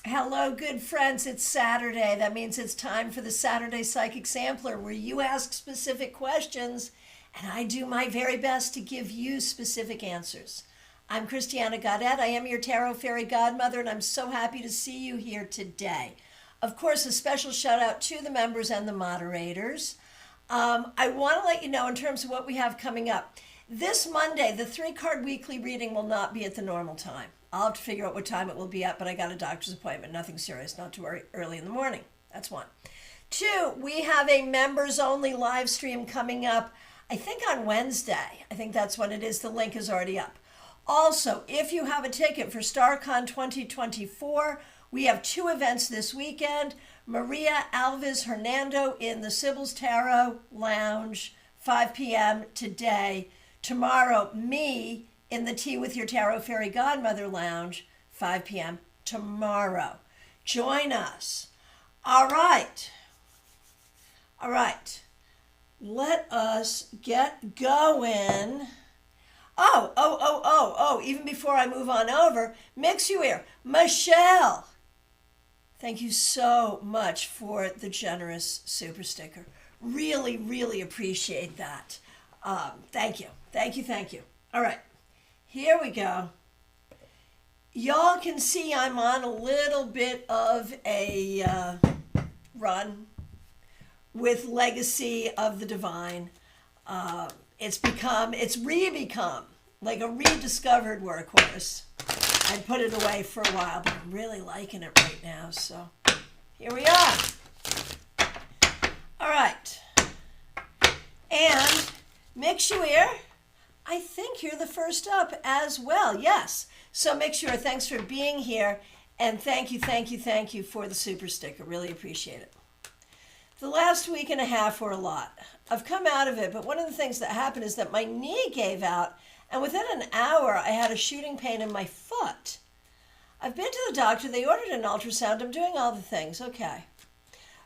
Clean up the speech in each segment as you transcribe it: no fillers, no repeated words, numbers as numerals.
Hello, good friends. It's Saturday. That means it's time for the Saturday Psychic Sampler, where you ask specific questions and I do my very best to give you specific answers. I'm Christiana Gaudet. I am your Tarot Fairy Godmother, and I'm so happy to see you here today. Of course, a special shout out to the members and the moderators. I want to let you know in terms of what we have coming up. This Monday, the 3-card weekly reading will not be at the normal time. I'll have to figure out what time it will be at, but I got a doctor's appointment. Nothing serious, not too early in the morning. That's one. 2, we have a members-only live stream coming up, I think on Wednesday. I think that's when it is. The link is already up. Also, if you have a ticket for StaarCon 2024, we have 2 events this weekend. Maria Alves Hernando in the Sibyl's Tarot Lounge, 5 p.m. today. Tomorrow, me in the Tea with Your Tarot Fairy Godmother Lounge, 5 p.m. tomorrow. Join us. All right. Let us get going. Even before I move on over, Mix You Ear, Michelle. Thank you so much for the generous super sticker. Really, really appreciate that. Thank you. All right, here we go. Y'all can see I'm on a little bit of a run with Legacy of the Divine. It's re-become like a rediscovered workhorse. I put it away for a while, but I'm really liking it right now, so here we are. All right. And Mix You Ear, I think you're the first up as well. Yes. So Mix You Ear, thanks for being here, and thank you for the super sticker. Really appreciate it. The last week and a half were a lot. I've come out of it, but one of the things that happened is that my knee gave out, and within an hour, I had a shooting pain in my foot. I've been to the doctor. They ordered an ultrasound. I'm doing all the things. Okay.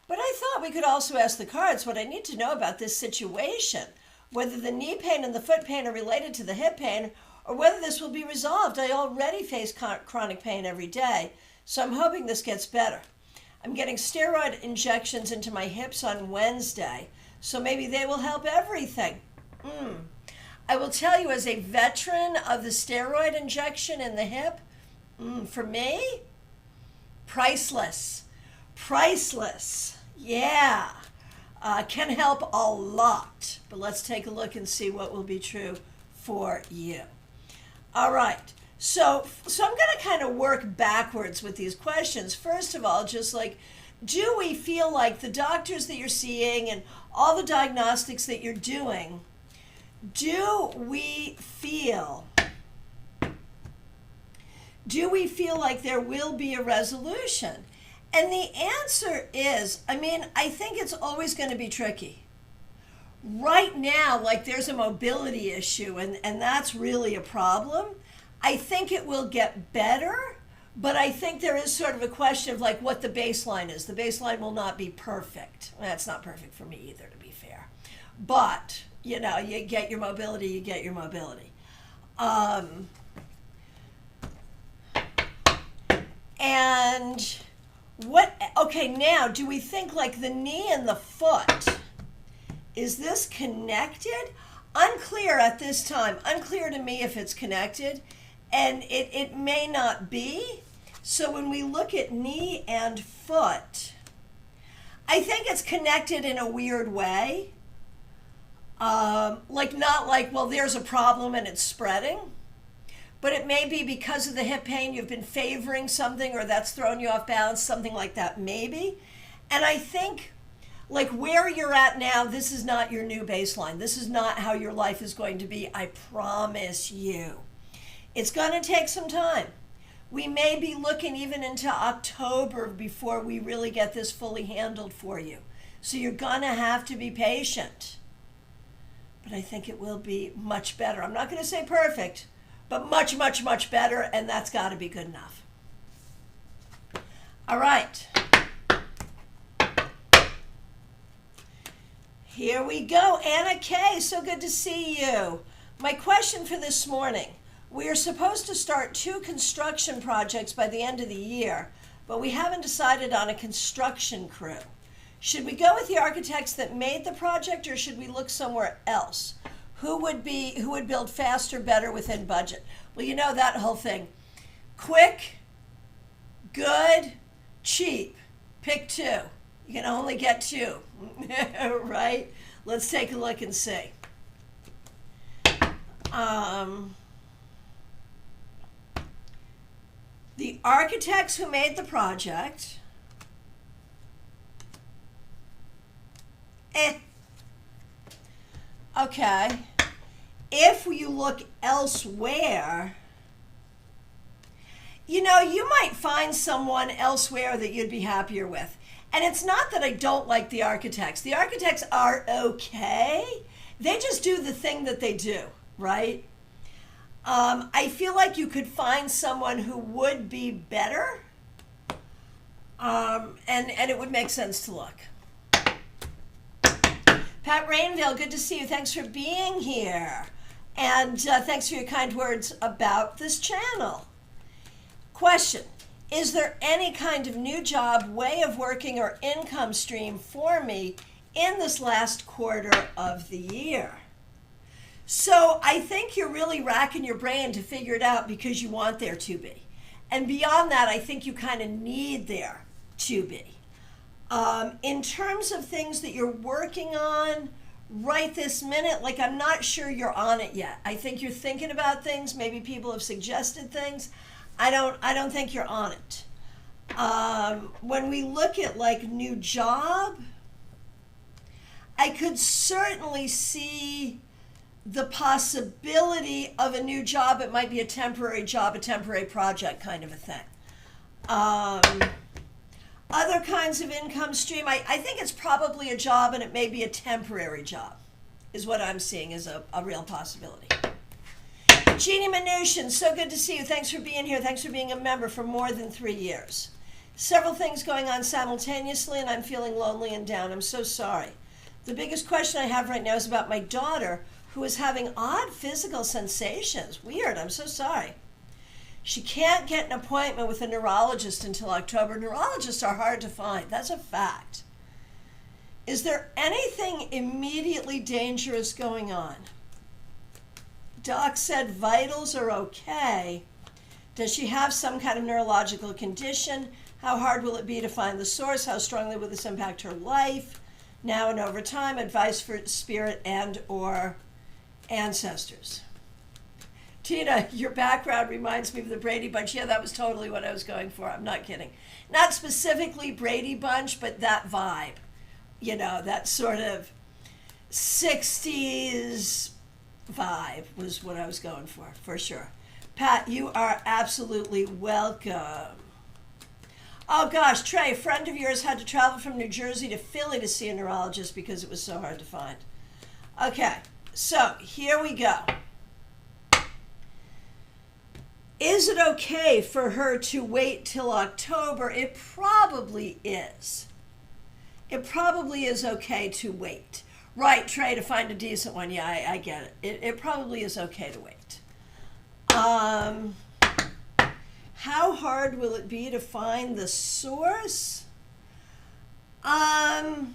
But I thought we could also ask the cards what I need to know about this situation, whether the knee pain and the foot pain are related to the hip pain, or whether this will be resolved. I already face chronic pain every day, so I'm hoping this gets better. I'm getting steroid injections into my hips on Wednesday, so maybe they will help everything. I will tell you, as a veteran of the steroid injection in the hip, for me, priceless. Yeah, can help a lot. But let's take a look and see what will be true for you. All right. So I'm going to kind of work backwards with these questions. First of all, just like, do we feel like the doctors that you're seeing and all the diagnostics that you're doing, do we feel like there will be a resolution? And the answer is, I think it's always going to be tricky. Right now, like, there's a mobility issue, and that's really a problem. I think it will get better, but I think there is sort of a question of like what the baseline is. The baseline will not be perfect. That's not perfect for me either, to be fair. But, you get your mobility, And now, do we think like the knee and the foot, is this connected? Unclear at this time. Unclear to me if it's connected. And it may not be. So when we look at knee and foot, I think it's connected in a weird way. Not like, well, there's a problem and it's spreading. But it may be because of the hip pain, you've been favoring something, or that's thrown you off balance, something like that, maybe. And I think, like, where you're at now, this is not your new baseline. This is not how your life is going to be, I promise you. It's going to take some time. We may be looking even into October before we really get this fully handled for you. So you're going to have to be patient. But I think it will be much better. I'm not going to say perfect, but much, much, much better, and that's got to be good enough. All right. Here we go. Anna K., so good to see you. My question for this morning. We are supposed to start 2 construction projects by the end of the year. but we haven't decided on a construction crew. Should we go with the architects that made the project, or should we look somewhere else? Who would build faster, better, within budget? Well, you know that whole thing. Quick, good, cheap. Pick two. You can only get two, right? Let's take a look and see. The architects who made the project, okay. If you look elsewhere, you know, you might find someone elsewhere that you'd be happier with. And it's not that I don't like the architects. The architects are okay. They just do the thing that they do, right? I feel like you could find someone who would be better, and it would make sense to look. Pat Rainville, good to see you. Thanks for being here. And thanks for your kind words about this channel. Question, is there any kind of new job, way of working, or income stream for me in this last quarter of the year? So I think you're really racking your brain to figure it out because you want there to be. And beyond that, I think you kind of need there to be. In terms of things that you're working on right this minute, like I'm not sure you're on it yet. I think you're thinking about things. Maybe people have suggested things. I don't think you're on it. When we look at like new job, I could certainly see the possibility of a new job. It might be a temporary job, a temporary project kind of a thing. Other kinds of income stream, I think it's probably a job, and it may be a temporary job, is what I'm seeing as a real possibility. Jeannie Mnuchin, so good to see you. Thanks for being here. Thanks for being a member for more than 3 years. Several things going on simultaneously, and I'm feeling lonely and down. I'm so sorry. The biggest question I have right now is about my daughter, who is having odd physical sensations. Weird, I'm so sorry. She can't get an appointment with a neurologist until October. Neurologists are hard to find. That's a fact. Is there anything immediately dangerous going on? Doc said vitals are okay. Does she have some kind of neurological condition? How hard will it be to find the source? How strongly will this impact her life? Now and over time, advice for spirit and or ancestors. Tina, your background reminds me of the Brady Bunch. Yeah, that was totally what I was going for. I'm not kidding. Not specifically Brady Bunch, but that vibe. You know, that sort of 60s vibe was what I was going for sure. Pat, you are absolutely welcome. Oh gosh, Trey, a friend of yours had to travel from New Jersey to Philly to see a neurologist because it was so hard to find. Okay, so here we go. Is it okay for her to wait till October? It probably is. It probably is okay to wait. Right, Trey, to find a decent one. Yeah, I get it. It probably is okay to wait. How hard will it be to find the source? That's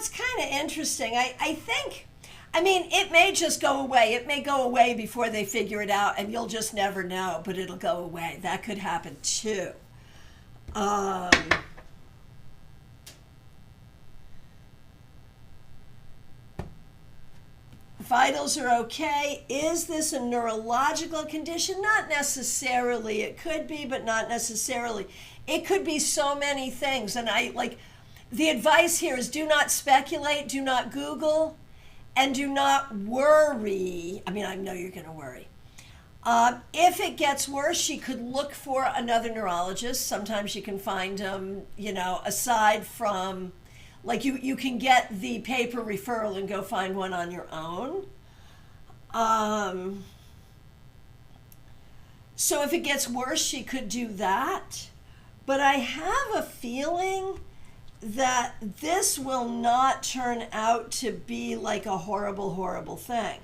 kind of interesting. I think, I mean, it may just go away. It may go away before they figure it out, and you'll just never know, but it'll go away. That could happen too. Vitals are okay. Is this a neurological condition? Not necessarily. It could be, but not necessarily. It could be so many things. And the advice here is do not speculate, do not Google, and do not worry. I mean, I know you're going to worry. If it gets worse, she could look for another neurologist. Sometimes you can find them, aside from, like you can get the paper referral and go find one on your own. So if it gets worse, she could do that. But I have a feeling that this will not turn out to be like a horrible, horrible thing.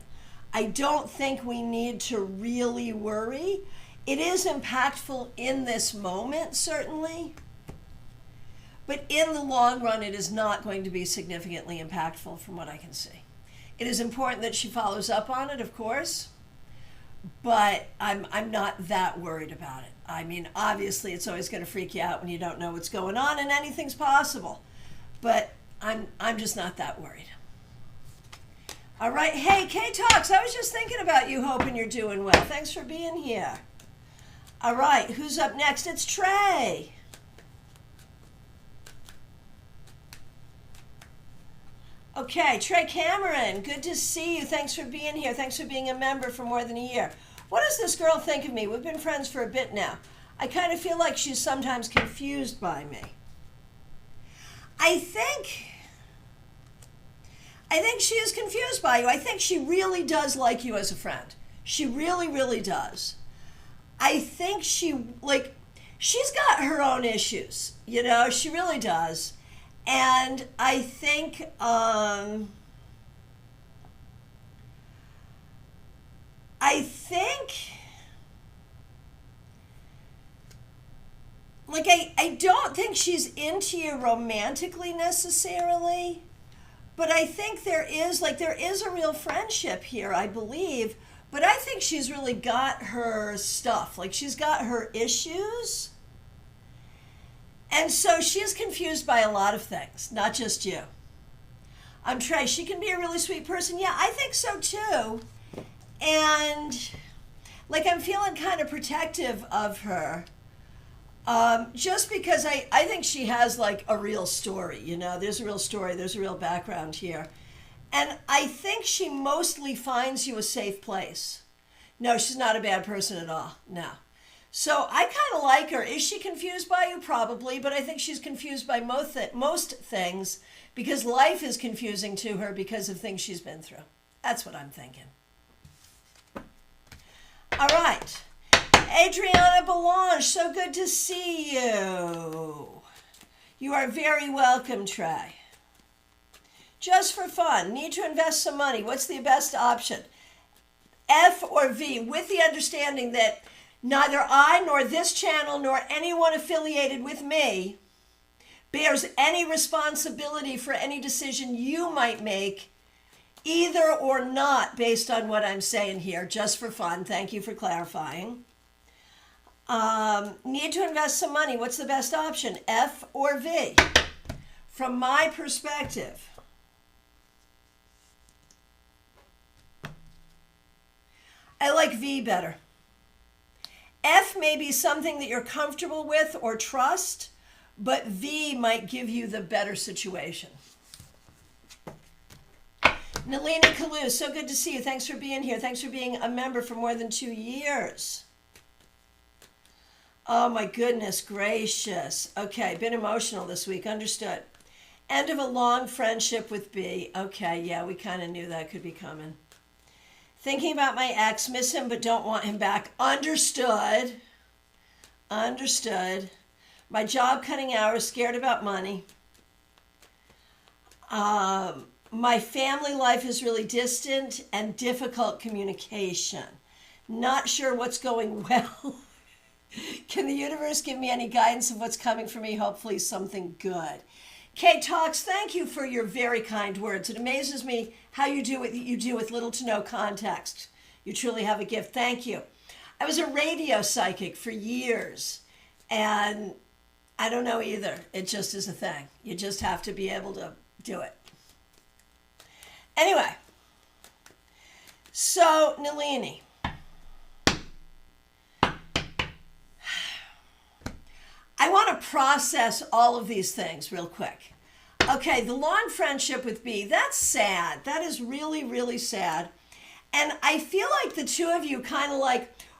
I don't think we need to really worry. It is impactful in this moment, certainly. But in the long run, it is not going to be significantly impactful from what I can see. It is important that she follows up on it, of course, but I'm not that worried about it. I mean, obviously, it's always going to freak you out when you don't know what's going on, and anything's possible. But I'm just not that worried. All right. Hey, K-Talks, I was just thinking about you, hoping you're doing well. Thanks for being here. All right, who's up next? It's Trey. Okay, Trey Cameron, good to see you. Thanks for being here. Thanks for being a member for more than a year. What does this girl think of me? We've been friends for a bit now. I kind of feel like she's sometimes confused by me. I think she is confused by you. I think she really does like you as a friend. She really, really does. I think she's got her own issues, you know, she really does. And I think, I don't think she's into you romantically necessarily, but I think there is a real friendship here, I believe, but I think she's really got her stuff, like she's got her issues. And so she's confused by a lot of things, not just you. Trey, she can be a really sweet person. Yeah, I think so too. And I'm feeling kind of protective of her. Just because I think she has a real story, you know, there's a real story, there's a real background here. And I think she mostly finds you a safe place. No, she's not a bad person at all, no. So I kind of like her. Is she confused by you? Probably, but I think she's confused by most things because life is confusing to her because of things she's been through. That's what I'm thinking. All right. Adriana Belange, so good to see you. You are very welcome, Trey. Just for fun, need to invest some money. What's the best option? F or V, with the understanding that neither I nor this channel nor anyone affiliated with me bears any responsibility for any decision you might make, either or not, based on what I'm saying here, just for fun. Thank you for clarifying. Need to invest some money. What's the best option, F or V? From my perspective, I like V better. F may be something that you're comfortable with or trust, but V might give you the better situation. Nalini Kalu, so good to see you. Thanks for being here. Thanks for being a member for more than 2 years. Oh my goodness gracious. Okay, been emotional this week. Understood. End of a long friendship with B. Okay, yeah, we kind of knew that could be coming. Thinking about my ex, miss him but don't want him back. Understood. Understood. My job cutting hours, scared about money. My family life is really distant and difficult communication. Not sure what's going well. Can the universe give me any guidance of what's coming for me? Hopefully something good. Kate Talks, thank you for your very kind words. It amazes me how you do what you do with little to no context. You truly have a gift. Thank you. I was a radio psychic for years, and I don't know either. It just is a thing. You just have to be able to do it. Anyway, so Nalini. I want to process all of these things real quick. Okay, the long friendship with B, that's sad. That is really, really sad. And I feel like the two of you kind of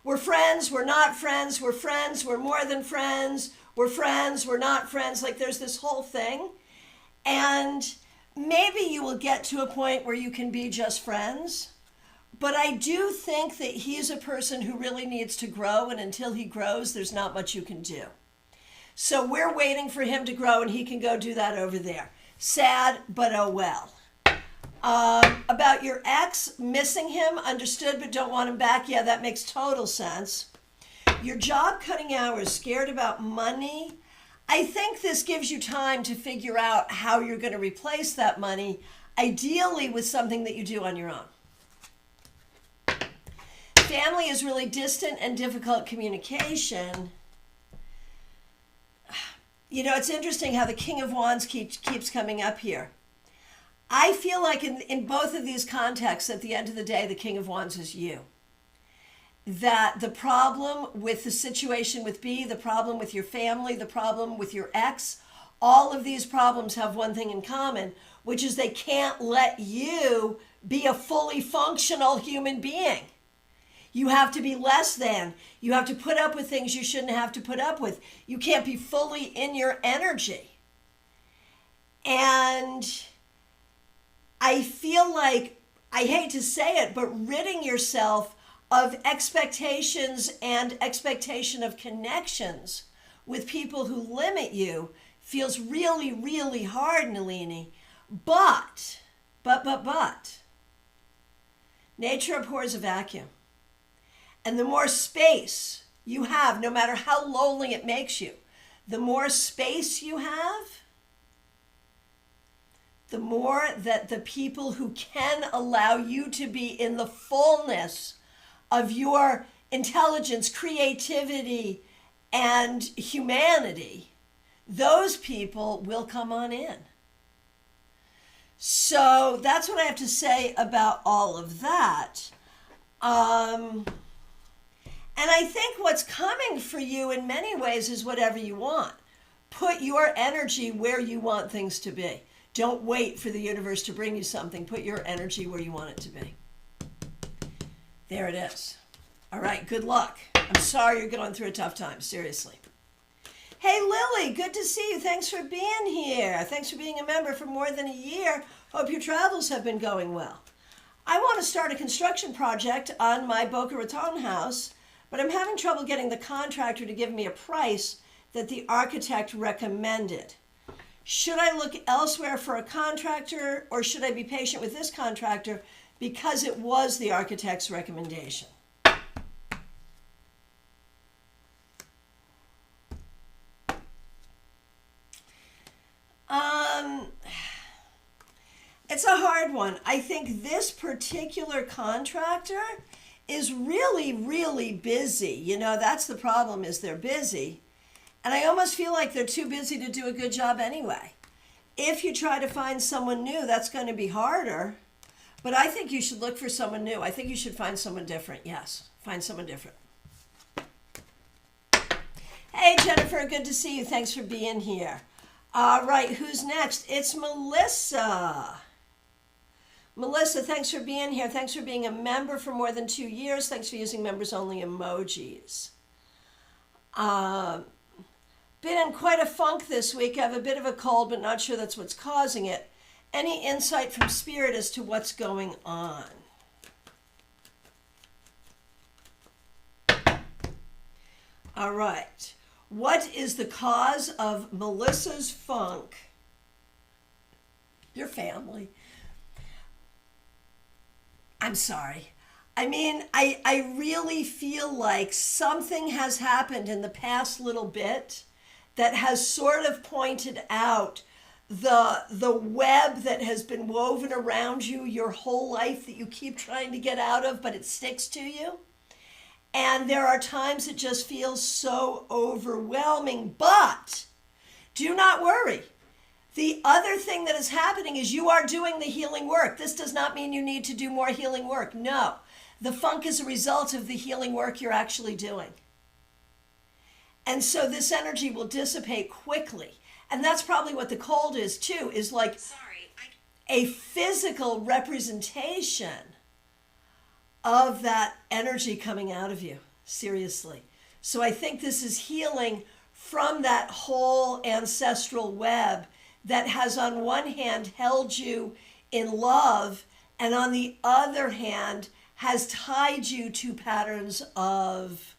we're friends, we're not friends, we're friends, we're more than friends, we're friends, we're not friends. There's this whole thing. And maybe you will get to a point where you can be just friends. But I do think that he's a person who really needs to grow, and until he grows, there's not much you can do. So we're waiting for him to grow and he can go do that over there. Sad, but oh well. About your ex, missing him, understood, but don't want him back. Yeah, that makes total sense. Your job, cutting hours, scared about money. I think this gives you time to figure out how you're going to replace that money, ideally with something that you do on your own. Family is really distant and difficult communication. You know, it's interesting how the King of Wands keeps coming up here. I feel like in both of these contexts, at the end of the day, the King of Wands is you. That the problem with the situation with B, the problem with your family, the problem with your ex, all of these problems have one thing in common, which is they can't let you be a fully functional human being. You have to be less than. You have to put up with things you shouldn't have to put up with. You can't be fully in your energy. And I feel like, I hate to say it, but ridding yourself of expectations and expectation of connections with people who limit you feels really, really hard, Nalini. But, nature abhors a vacuum. And the more space you have, no matter how lonely it makes you, the more space you have, the more that the people who can allow you to be in the fullness of your intelligence, creativity, and humanity, those people will come on in. So that's what I have to say about all of that. And I think what's coming for you in many ways is whatever you want. Put your energy where you want things to be. Don't wait for the universe to bring you something. Put your energy where you want it to be. There it is. All right, good luck. I'm sorry you're going through a tough time, seriously. Hey, Lily, good to see you. Thanks for being here. Thanks for being a member for more than a year. Hope your travels have been going well. I want to start a construction project on my Boca Raton house, but I'm having trouble getting the contractor to give me a price that the architect recommended. Should I look elsewhere for a contractor, or should I be patient with this contractor because it was the architect's recommendation? It's a hard one. I think this particular contractor is really, really busy. You know, that's the problem, is they're busy. And I almost feel like they're too busy to do a good job anyway. If you try to find someone new, that's going to be harder. But I think you should look for someone new. I think you should find someone different. Yes, find someone different. Hey, Jennifer, good to see you. Thanks for being here. All right, who's next? It's Melissa. Melissa, thanks for being here. Thanks for being a member for more than 2 years. Thanks for using members-only emojis. Been in quite a funk this week. I have a bit of a cold, but not sure that's what's causing it. Any insight from Spirit as to what's going on? All right. What is the cause of Melissa's funk? Your family. I'm sorry. I mean, I really feel like something has happened in the past little bit that has sort of pointed out the web that has been woven around you your whole life that you keep trying to get out of, but it sticks to you. And there are times it just feels so overwhelming, but do not worry. The other thing that is happening is you are doing the healing work. This does not mean you need to do more healing work. No, the funk is a result of the healing work you're actually doing. And so this energy will dissipate quickly. And that's probably what the cold is too, is like a physical representation of that energy coming out of you, seriously. So I think this is healing from that whole ancestral web that has on one hand held you in love and on the other hand has tied you to patterns of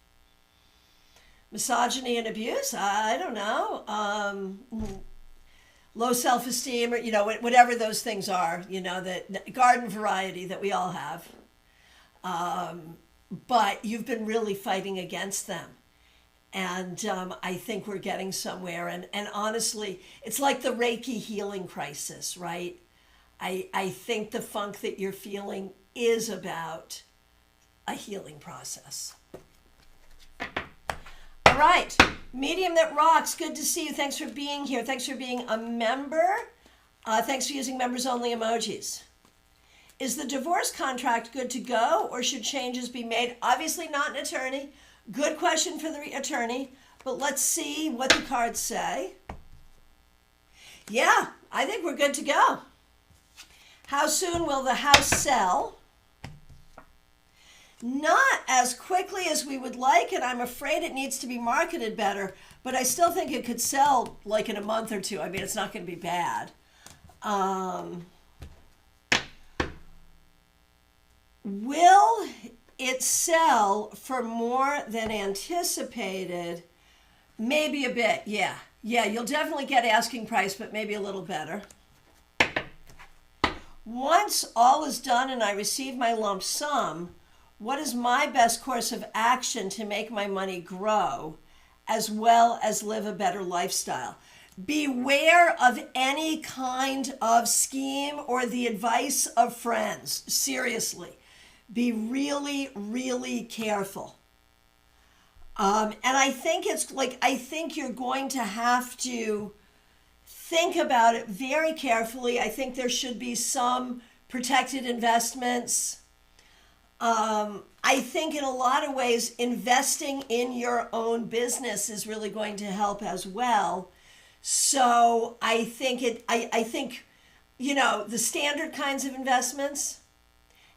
misogyny and abuse. I don't know. low self-esteem, or, whatever those things are, the garden variety that we all have. But you've been really fighting against them. And I think we're getting somewhere. And honestly, it's like the Reiki healing crisis, right? I think the funk that you're feeling is about a healing process. All right. Medium that rocks. Good to see you. Thanks for being here. Thanks for being a member. Thanks for using members only emojis. Is the divorce contract good to go, or should changes be made? Obviously not an attorney. Good question for the attorney, but let's see what the cards say. Yeah, I think we're good to go. How soon will the house sell? Not as quickly as we would like, and I'm afraid it needs to be marketed better, but I still think it could sell like in a month or two. I mean, it's not going to be bad. Will it sell for more than anticipated? Maybe a bit, yeah. Yeah, you'll definitely get asking price, but maybe a little better. Once all is done and I receive my lump sum, what is my best course of action to make my money grow as well as live a better lifestyle? Beware of any kind of scheme or the advice of friends. Seriously. Be really, really careful. And I think I think you're going to have to think about it very carefully. I think there should be some protected investments. I think in a lot of ways, investing in your own business is really going to help as well. So I think the standard kinds of investments,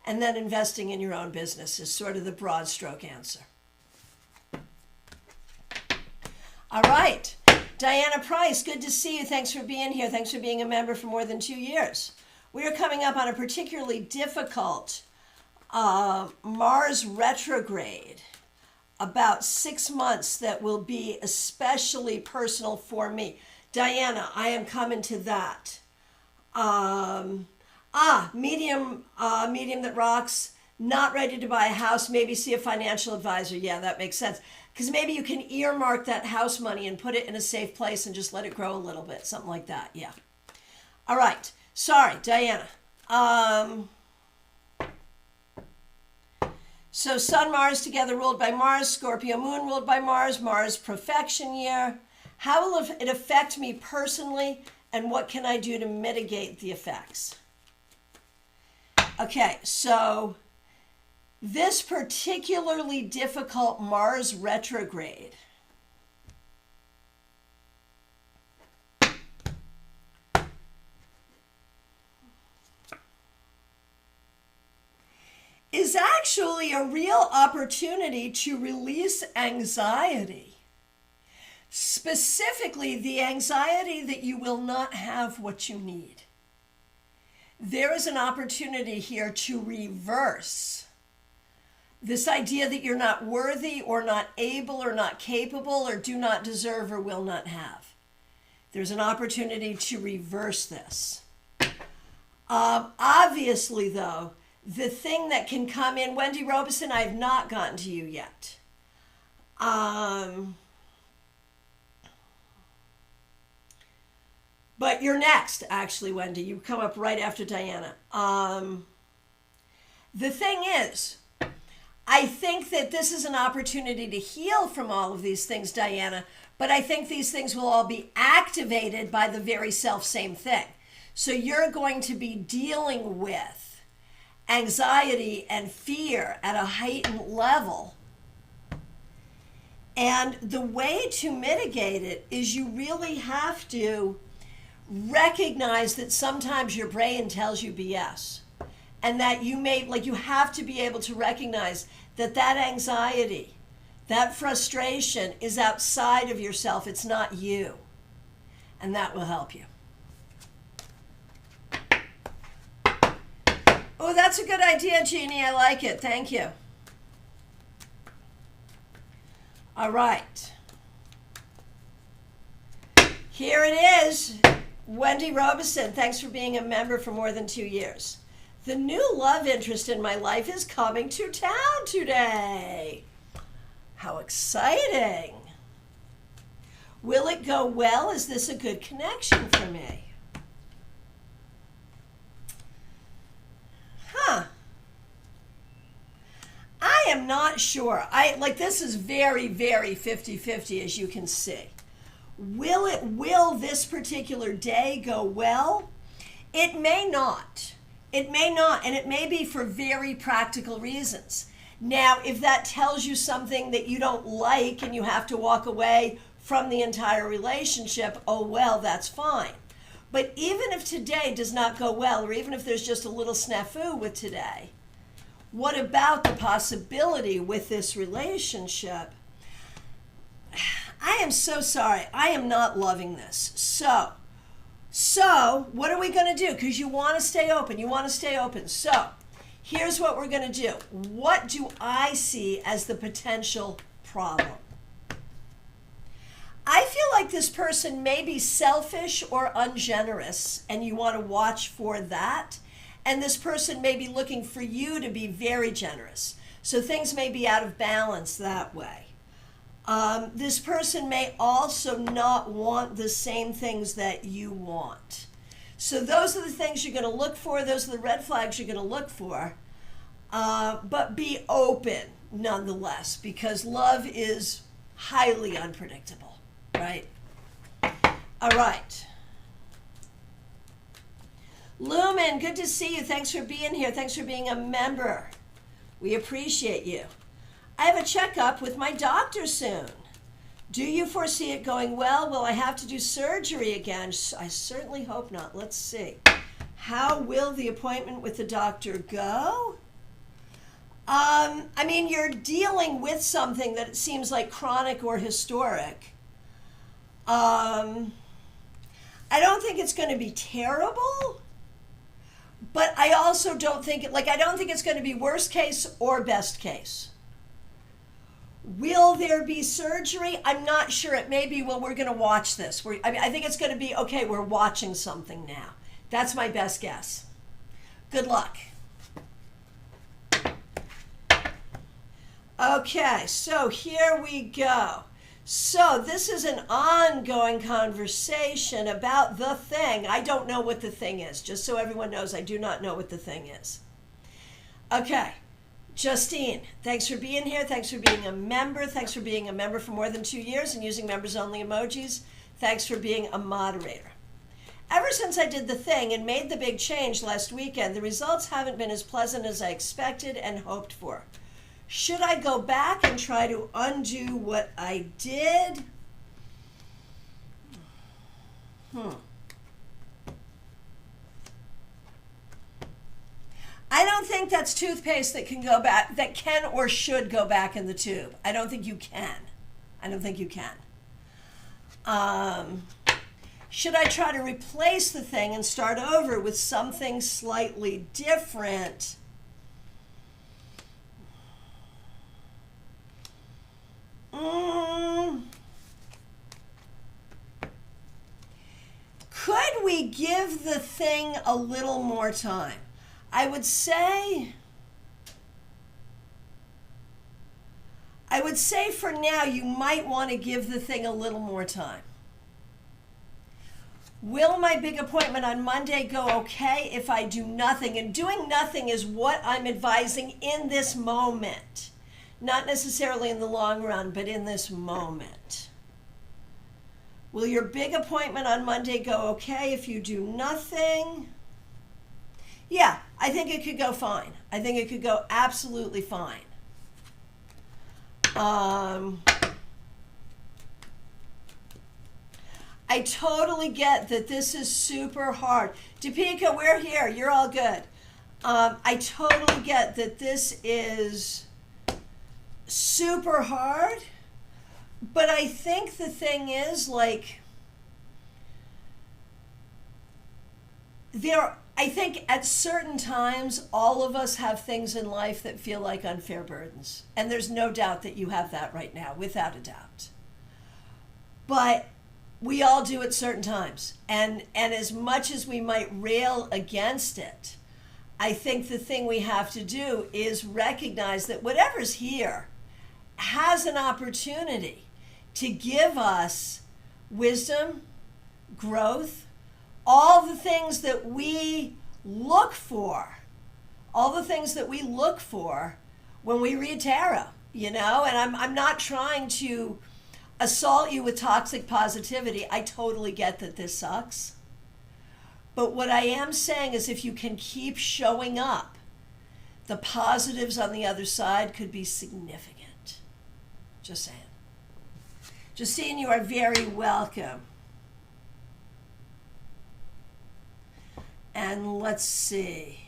and then investing in your own business is sort of the broad stroke answer. All right. Diana Price, good to see you. Thanks for being here. Thanks for being a member for more than 2 years. We are coming up on a particularly difficult Mars retrograde, about 6 months, that will be especially personal for me. Diana, I am coming to that. Medium that rocks, not ready to buy a house, maybe see a financial advisor. Yeah, that makes sense. Because maybe you can earmark that house money and put it in a safe place and just let it grow a little bit, something like that. Yeah. All right. Sorry, Diana. So Sun, Mars together ruled by Mars, Scorpio Moon ruled by Mars, Mars perfection year. How will it affect me personally, and what can I do to mitigate the effects? Okay, so this particularly difficult Mars retrograde is actually a real opportunity to release anxiety. Specifically, the anxiety that you will not have what you need. There is an opportunity here to reverse this idea that you're not worthy or not able or not capable or do not deserve or will not have. There's an opportunity to reverse this. Obviously, though, the thing that can come in, Wendy Robeson, I have not gotten to you yet. But you're next, actually, Wendy. You come up right after Diana. The thing is, I think that this is an opportunity to heal from all of these things, Diana, but I think these things will all be activated by the very self-same thing. So you're going to be dealing with anxiety and fear at a heightened level. And the way to mitigate it is you really have to recognize that sometimes your brain tells you BS. And that you have to be able to recognize that anxiety, that frustration is outside of yourself. It's not you. And that will help you. Oh, that's a good idea, Jeannie. I like it. Thank you. All right. Here it is. Wendy Robeson, thanks for being a member for more than 2 years. The new love interest in my life is coming to town today. How exciting. Will it go well? Is this a good connection for me? I am not sure. This is very, very 50-50, as you can see. Will this particular day go well? It may not. It may not, and it may be for very practical reasons. Now, if that tells you something that you don't like and you have to walk away from the entire relationship, oh well, that's fine. But even if today does not go well, or even if there's just a little snafu with today, what about the possibility with this relationship? I am so sorry. I am not loving this. So what are we going to do? Because you want to stay open. You want to stay open. So here's what we're going to do. What do I see as the potential problem? I feel like this person may be selfish or ungenerous, and you want to watch for that. And this person may be looking for you to be very generous. So things may be out of balance that way. This person may also not want the same things that you want. So those are the things you're going to look for. Those are the red flags you're going to look for. But be open nonetheless, because love is highly unpredictable, right? All right. Lumen, good to see you. Thanks for being here. Thanks for being a member. We appreciate you. I have a checkup with my doctor soon. Do you foresee it going well? Will I have to do surgery again? I certainly hope not. Let's see. How will the appointment with the doctor go? I mean, you're dealing with something that it seems like chronic or historic. I don't think it's going to be terrible. But I also don't think I don't think it's going to be worst case or best case. Will there be surgery? I'm not sure. It may be, well, we're going to watch this. I think it's going to be, okay, we're watching something now. That's my best guess. Good luck. Okay, so here we go. So this is an ongoing conversation about the thing. I don't know what the thing is. Just so everyone knows, I do not know what the thing is. Okay, Justine, thanks for being here. Thanks for being a member. Thanks for being a member for more than 2 years and using members-only emojis. Thanks for being a moderator. Ever since I did the thing and made the big change last weekend, the results haven't been as pleasant as I expected and hoped for. Should I go back and try to undo what I did? I don't think that's toothpaste that can go back, that can or should go back in the tube. I don't think you can. I don't think you can. Should I try to replace the thing and start over with something slightly different? Could we give the thing a little more time? I would say for now you might want to give the thing a little more time. Will my big appointment on Monday go okay if I do nothing? And doing nothing is what I'm advising in this moment. Not necessarily in the long run, but in this moment. Will your big appointment on Monday go okay if you do nothing? Yeah, I think it could go fine. I think it could go absolutely fine. I totally get that this is super hard. Deepika, we're here. You're all good. I totally get that this is super hard, but I think the thing is, like, I think at certain times all of us have things in life that feel like unfair burdens, and there's no doubt that you have that right now, without a doubt. But we all do at certain times. And as much as we might rail against it, I think the thing we have to do is recognize that whatever's here has an opportunity to give us wisdom, growth, all the things that we look for, when we read tarot, And I'm not trying to assault you with toxic positivity. I totally get that this sucks. But what I am saying is if you can keep showing up, the positives on the other side could be significant. Just saying. Justine, you are very welcome. And let's see.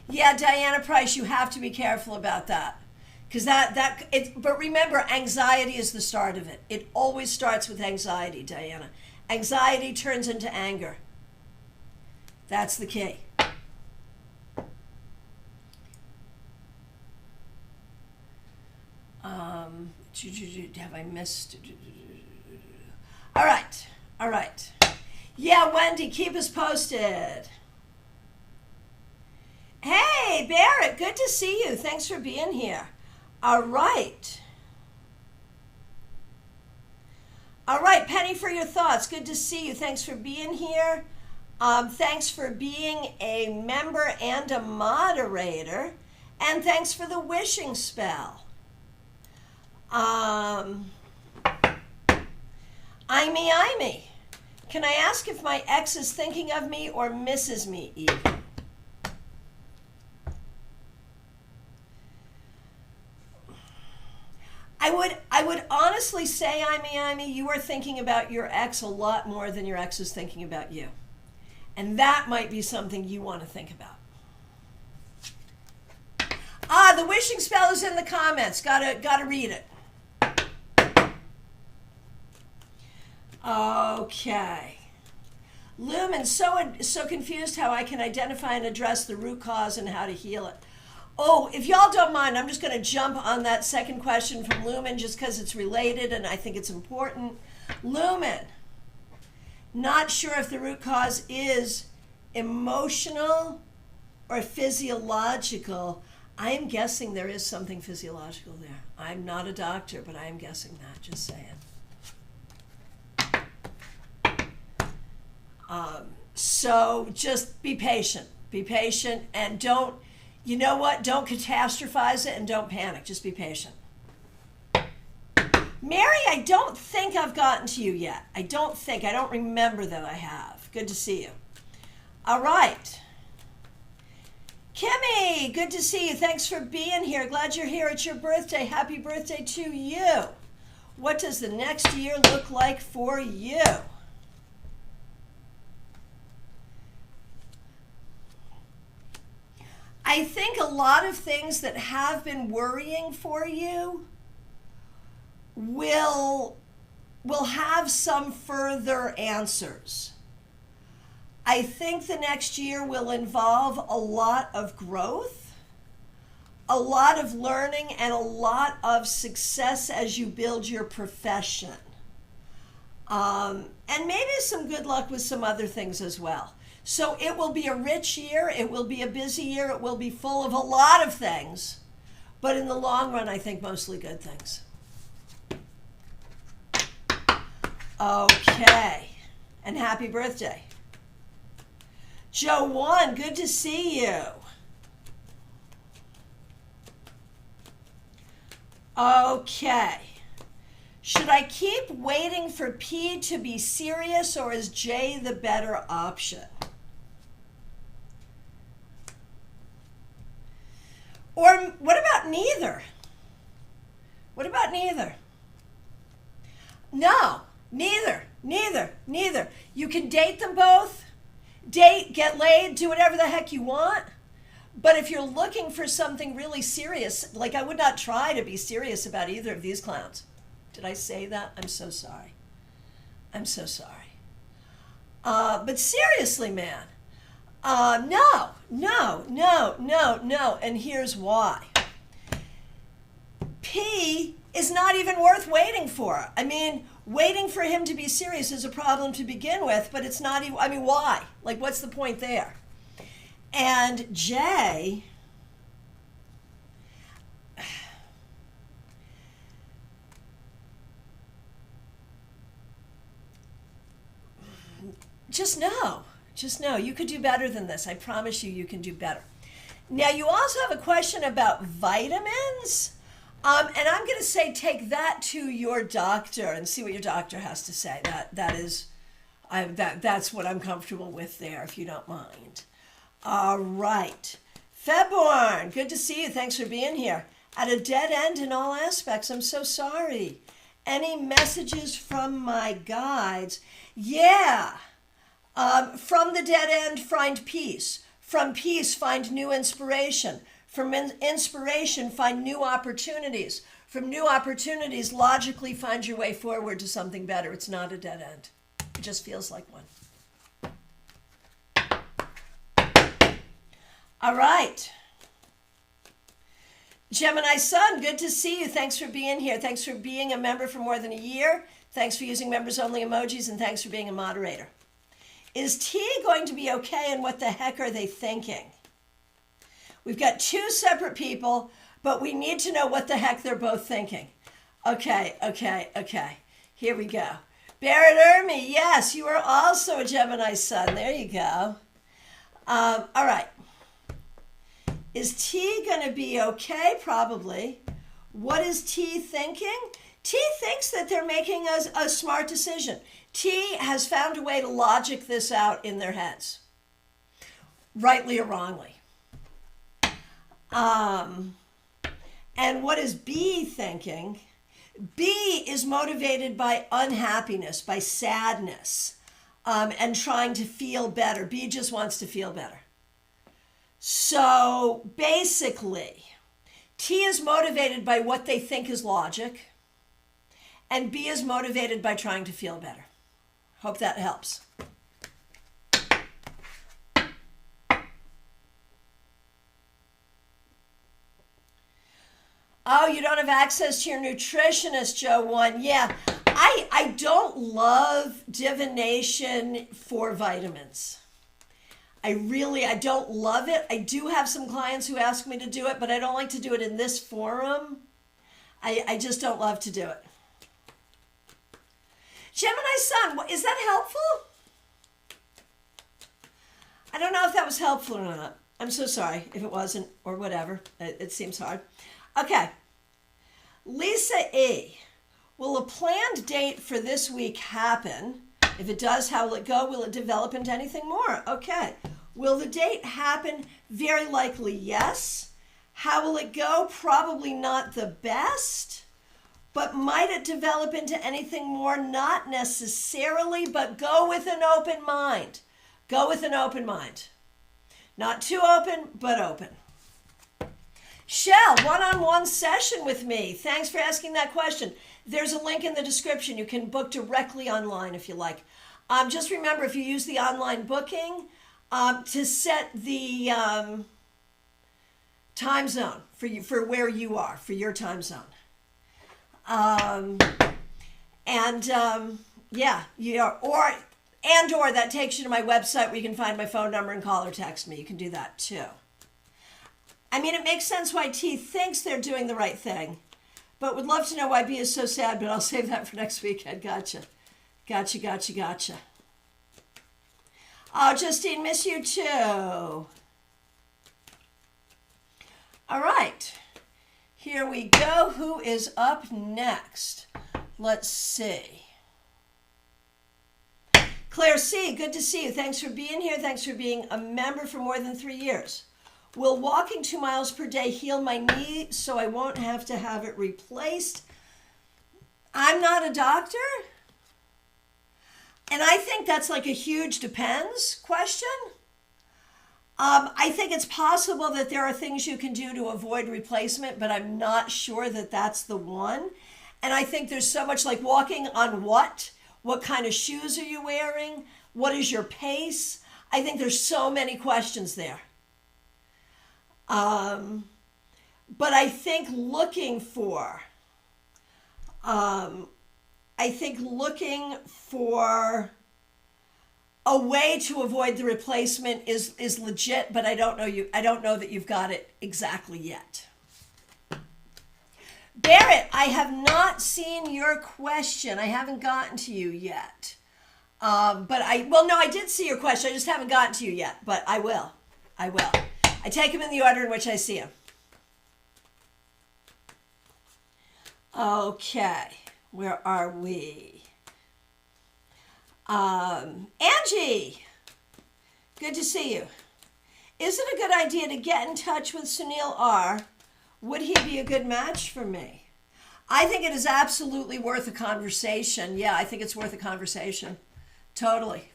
Yeah, Diana Price, you have to be careful about that. Because but remember, anxiety is the start of it. It always starts with anxiety, Diana. Anxiety turns into anger. That's the key. Have I missed? All right. Yeah, Wendy, keep us posted. Hey, Barrett, good to see you. Thanks for being here. All right, Penny, for your thoughts. Good to see you. Thanks for being here. Thanks for being a member and a moderator. And thanks for the wishing spell. Imee. Can I ask if my ex is thinking of me or misses me even? I would honestly say, Imee, you are thinking about your ex a lot more than your ex is thinking about you. And that might be something you want to think about. The wishing spell is in the comments. Gotta read it. Okay. Lumen, so confused how I can identify and address the root cause and how to heal it. Oh, if y'all don't mind, I'm just going to jump on that second question from Lumen just because it's related and I think it's important. Lumen, not sure if the root cause is emotional or physiological. I am guessing there is something physiological there. I'm not a doctor, but I am guessing that, just saying. So just be patient, and don't catastrophize it and don't panic. Just be patient. Mary, I don't think I've gotten to you yet. I don't remember that I have. Good to see you. All right. Kimmy, good to see you. Thanks for being here. Glad you're here. It's your birthday. Happy birthday to you. What does the next year look like for you? I think a lot of things that have been worrying for you will have some further answers. I think the next year will involve a lot of growth, a lot of learning, and a lot of success as you build your profession. And maybe some good luck with some other things as well. So it will be a rich year, it will be a busy year, it will be full of a lot of things, but in the long run, I think mostly good things. Okay, and happy birthday. Joe 1, good to see you. Okay. Should I keep waiting for P to be serious, or is J the better option? Or what about neither? No, neither. You can date them both, get laid, do whatever the heck you want. But if you're looking for something really serious, like I would not try to be serious about either of these clowns. Did I say that? I'm so sorry. But seriously, man, no. And here's why. P is not even worth waiting for. I mean, Waiting for him to be serious is a problem to begin with, but it's not even, I mean, why? Like, what's the point there? And Jay, just know you could do better than this. I promise you can do better. Now, you also have a question about vitamins. And I'm going to say take that to your doctor and see what your doctor has to say. That's what I'm comfortable with there, if you don't mind. All right. Febborn, good to see you. Thanks for being here. At a dead end in all aspects. I'm so sorry. Any messages from my guides? Yeah. From the dead end, find peace. From peace, find new inspiration. From inspiration, find new opportunities. From new opportunities, logically find your way forward to something better. It's not a dead end. It just feels like one. All right. Gemini Sun, good to see you. Thanks for being here. Thanks for being a member for more than a year. Thanks for using members-only emojis, and thanks for being a moderator. Is T going to be okay, and what the heck are they thinking? We've got two separate people, but we need to know what the heck they're both thinking. Okay. Here we go. Barrett Ermy, yes, you are also a Gemini Sun. There you go. All right. Is T going to be okay? Probably. What is T thinking? T thinks that they're making a smart decision. T has found a way to logic this out in their heads, rightly or wrongly. And what is B thinking? B is motivated by unhappiness, by sadness, and trying to feel better. B just wants to feel better. So basically, T is motivated by what they think is logic, and B is motivated by trying to feel better. Hope that helps. Oh, you don't have access to your nutritionist, Joe 1. Yeah, I don't love divination for vitamins. I don't love it. I do have some clients who ask me to do it, but I don't like to do it in this forum. I just don't love to do it. Gemini Sun, is that helpful? I don't know if that was helpful or not. I'm so sorry if it wasn't, or whatever. It seems hard. Okay. Lisa E. Will a planned date for this week happen? If it does, how will it go? Will it develop into anything more? Okay. Will the date happen? Very likely, yes. How will it go? Probably not the best. But might it develop into anything more? Not necessarily, but go with an open mind. Go with an open mind. Not too open, but open. Shell, one-on-one session with me. Thanks for asking that question. There's a link in the description. You can book directly online if you like. Just remember, if you use the online booking, to set the time zone for where you are, for your time zone. Yeah, or that takes you to my website where you can find my phone number and call or text me. You can do that too. I mean, it makes sense why T thinks they're doing the right thing, but would love to know why B is so sad, but I'll save that for next weekend. Gotcha. Oh, Justine, miss you too. All right. Here we go. Who is up next? Let's see. Claire C., good to see you. Thanks for being here. Thanks for being a member for more than 3 years. Will walking 2 miles per day heal my knee so I won't have to have it replaced? I'm not a doctor. And I think that's like a huge depends question. I think it's possible that there are things you can do to avoid replacement, but I'm not sure that that's the one. And I think there's so much like walking on what? What kind of shoes are you wearing? What is your pace? I think there's so many questions there. But I think looking for, I I think looking for a way to avoid the replacement is legit, but I don't know that you've got it exactly yet. Barrett, I have not seen your question. I haven't gotten to you yet. I did see your question. I just haven't gotten to you yet, but I will. I take them in the order in which I see them. Okay, where are we? Angie, good to see you. Is it a good idea to get in touch with Sunil R? Would he be a good match for me? I think it is absolutely worth a conversation. Yeah, I think it's worth a conversation. Totally.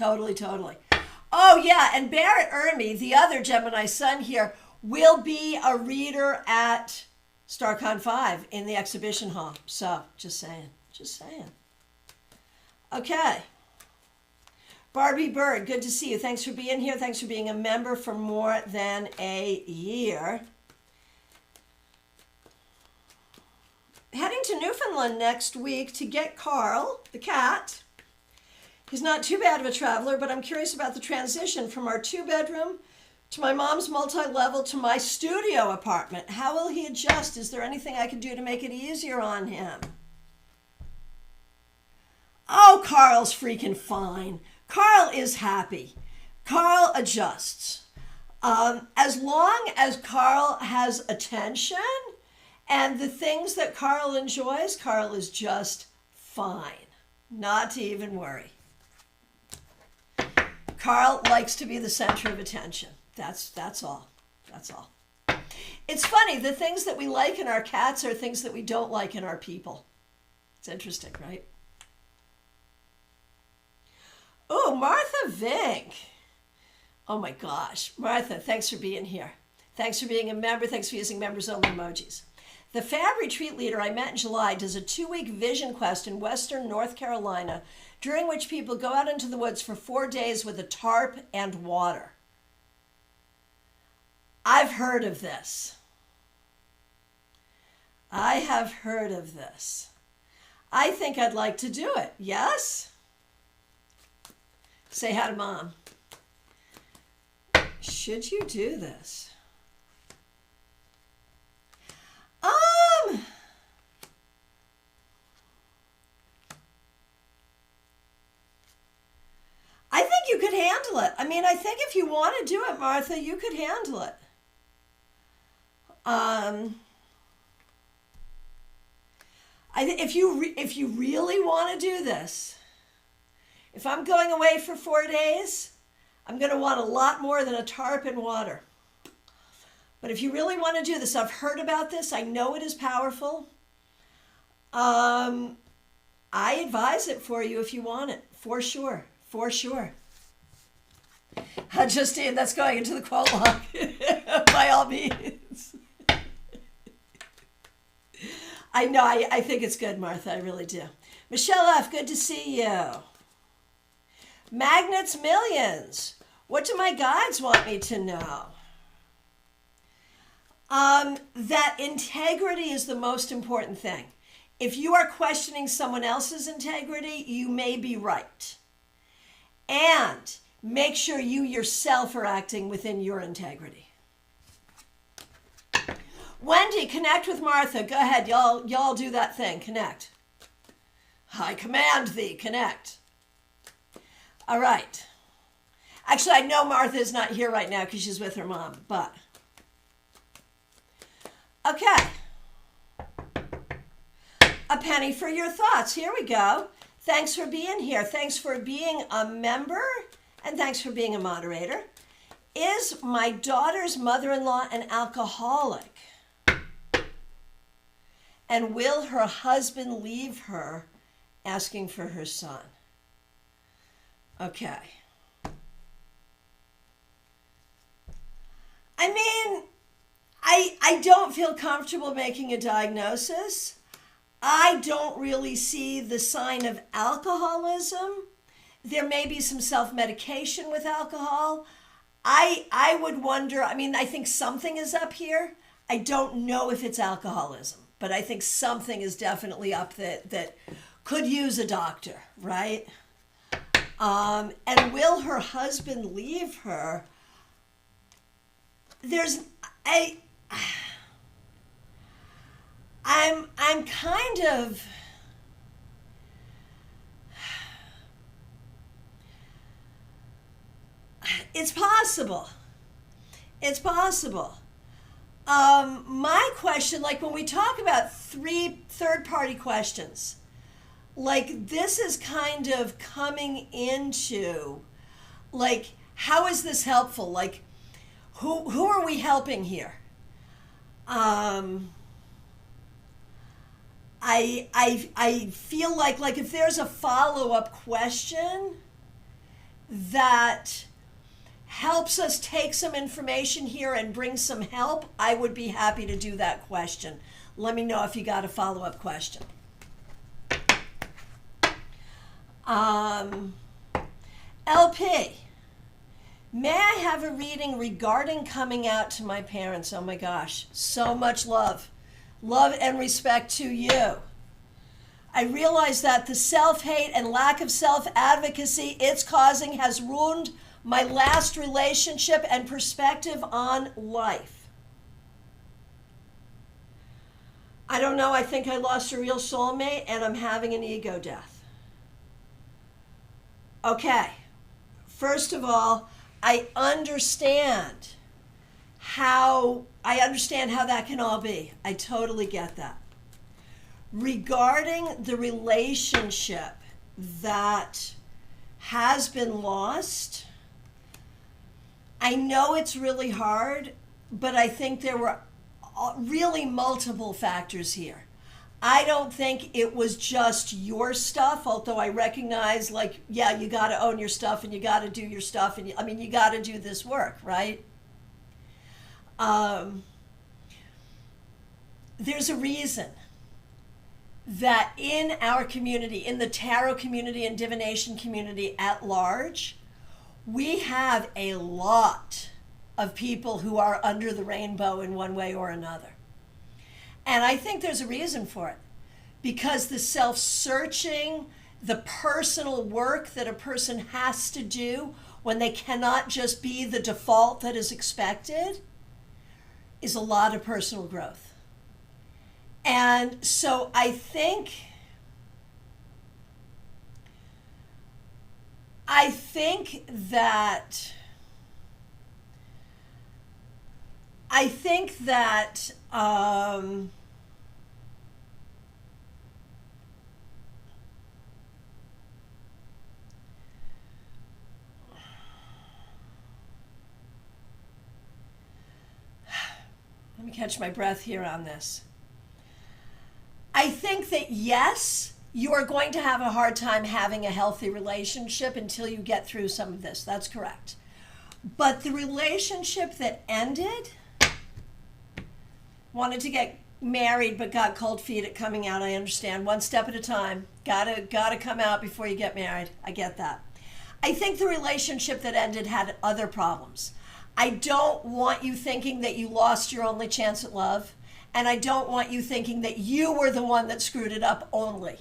Oh, yeah, and Barrett Ermy, the other Gemini sun here, will be a reader at StaarCon 5 in the exhibition hall. So, just saying. Okay. Barbie Bird, good to see you. Thanks for being here. Thanks for being a member for more than a year. Heading to Newfoundland next week to get Carl, the cat. He's not too bad of a traveler, but I'm curious about the transition from our 2-bedroom to my mom's multi-level to my studio apartment. How will he adjust? Is there anything I can do to make it easier on him? Oh, Carl's freaking fine. Carl is happy. Carl adjusts. As long as Carl has attention and the things that Carl enjoys, Carl is just fine. Not to even worry. Carl likes to be the center of attention. That's all. It's funny, the things that we like in our cats are things that we don't like in our people. It's interesting, right? Oh, Martha Vink. Oh my gosh. Martha, thanks for being here. Thanks for being a member. Thanks for using members only emojis. The Fab Retreat leader I met in July does a 2-week vision quest in Western North Carolina, during which people go out into the woods for 4 days with a tarp and water. I've heard of this. I have heard of this. I think I'd like to do it. Yes? Say hi to Mom. Should you do this? I think you could handle it. I mean, I think if you want to do it, Martha, you could handle it. If you really want to do this, if I'm going away for 4 days, I'm going to want a lot more than a tarp and water. But if you really want to do this, I've heard about this. I know it is powerful. I advise it for you if you want it, for sure. Justine, that's going into the quote log, by all means. I know, I think it's good, Martha, I really do. Michelle F., good to see you. Magnets Millions, what do my guides want me to know? That integrity is the most important thing. If you are questioning someone else's integrity, you may be right. And make sure you yourself are acting within your integrity. Wendy, connect with Martha. Go ahead, y'all do that thing. Connect. I command thee, connect. All right. Actually, I know Martha is not here right now because she's with her mom, but... Okay. A penny for your thoughts. Here we go. Thanks for being here. Thanks for being a member, and thanks for being a moderator. Is my daughter's mother-in-law an alcoholic? And will her husband leave her, asking for her son? Okay. I mean, I don't feel comfortable making a diagnosis. I don't really see the sign of alcoholism. There may be some self-medication with alcohol. I would wonder, I mean, I think something is up here. I don't know if it's alcoholism, but I think something is definitely up that could use a doctor, right? And will her husband leave her? I'm kind of, it's possible. It's possible. My question, like when we talk about third-party questions, like this is kind of coming into, like, how is this helpful? Like, who are we helping here? I feel like if there's a follow-up question that helps us take some information here and bring some help, I would be happy to do that question. Let me know if you got a follow-up question. LP, may I have a reading regarding coming out to my parents? Oh my gosh, so much love. Love and respect to you. I realize that the self-hate and lack of self-advocacy it's causing has ruined my last relationship and perspective on life. I don't know, I think I lost a real soulmate and I'm having an ego death. Okay, first of all, I understand how that can all be. I totally get that. Regarding the relationship that has been lost, I know it's really hard, but I think there were really multiple factors here. I don't think it was just your stuff, although I recognize, like, yeah, you got to own your stuff and you got to do your stuff. And you got to do this work, right? There's a reason that in our community, in the tarot community and divination community at large, we have a lot of people who are under the rainbow in one way or another. And I think there's a reason for it, because the self-searching, the personal work that a person has to do when they cannot just be the default that is expected is a lot of personal growth. And so I think that let me catch my breath here on this. I think that yes, you are going to have a hard time having a healthy relationship until you get through some of this. That's correct. But the relationship that ended, wanted to get married but got cold feet at coming out. I understand. One step at a time. Gotta come out before you get married. I get that. I think the relationship that ended had other problems. I don't want you thinking that you lost your only chance at love. And I don't want you thinking that you were the one that screwed it up only.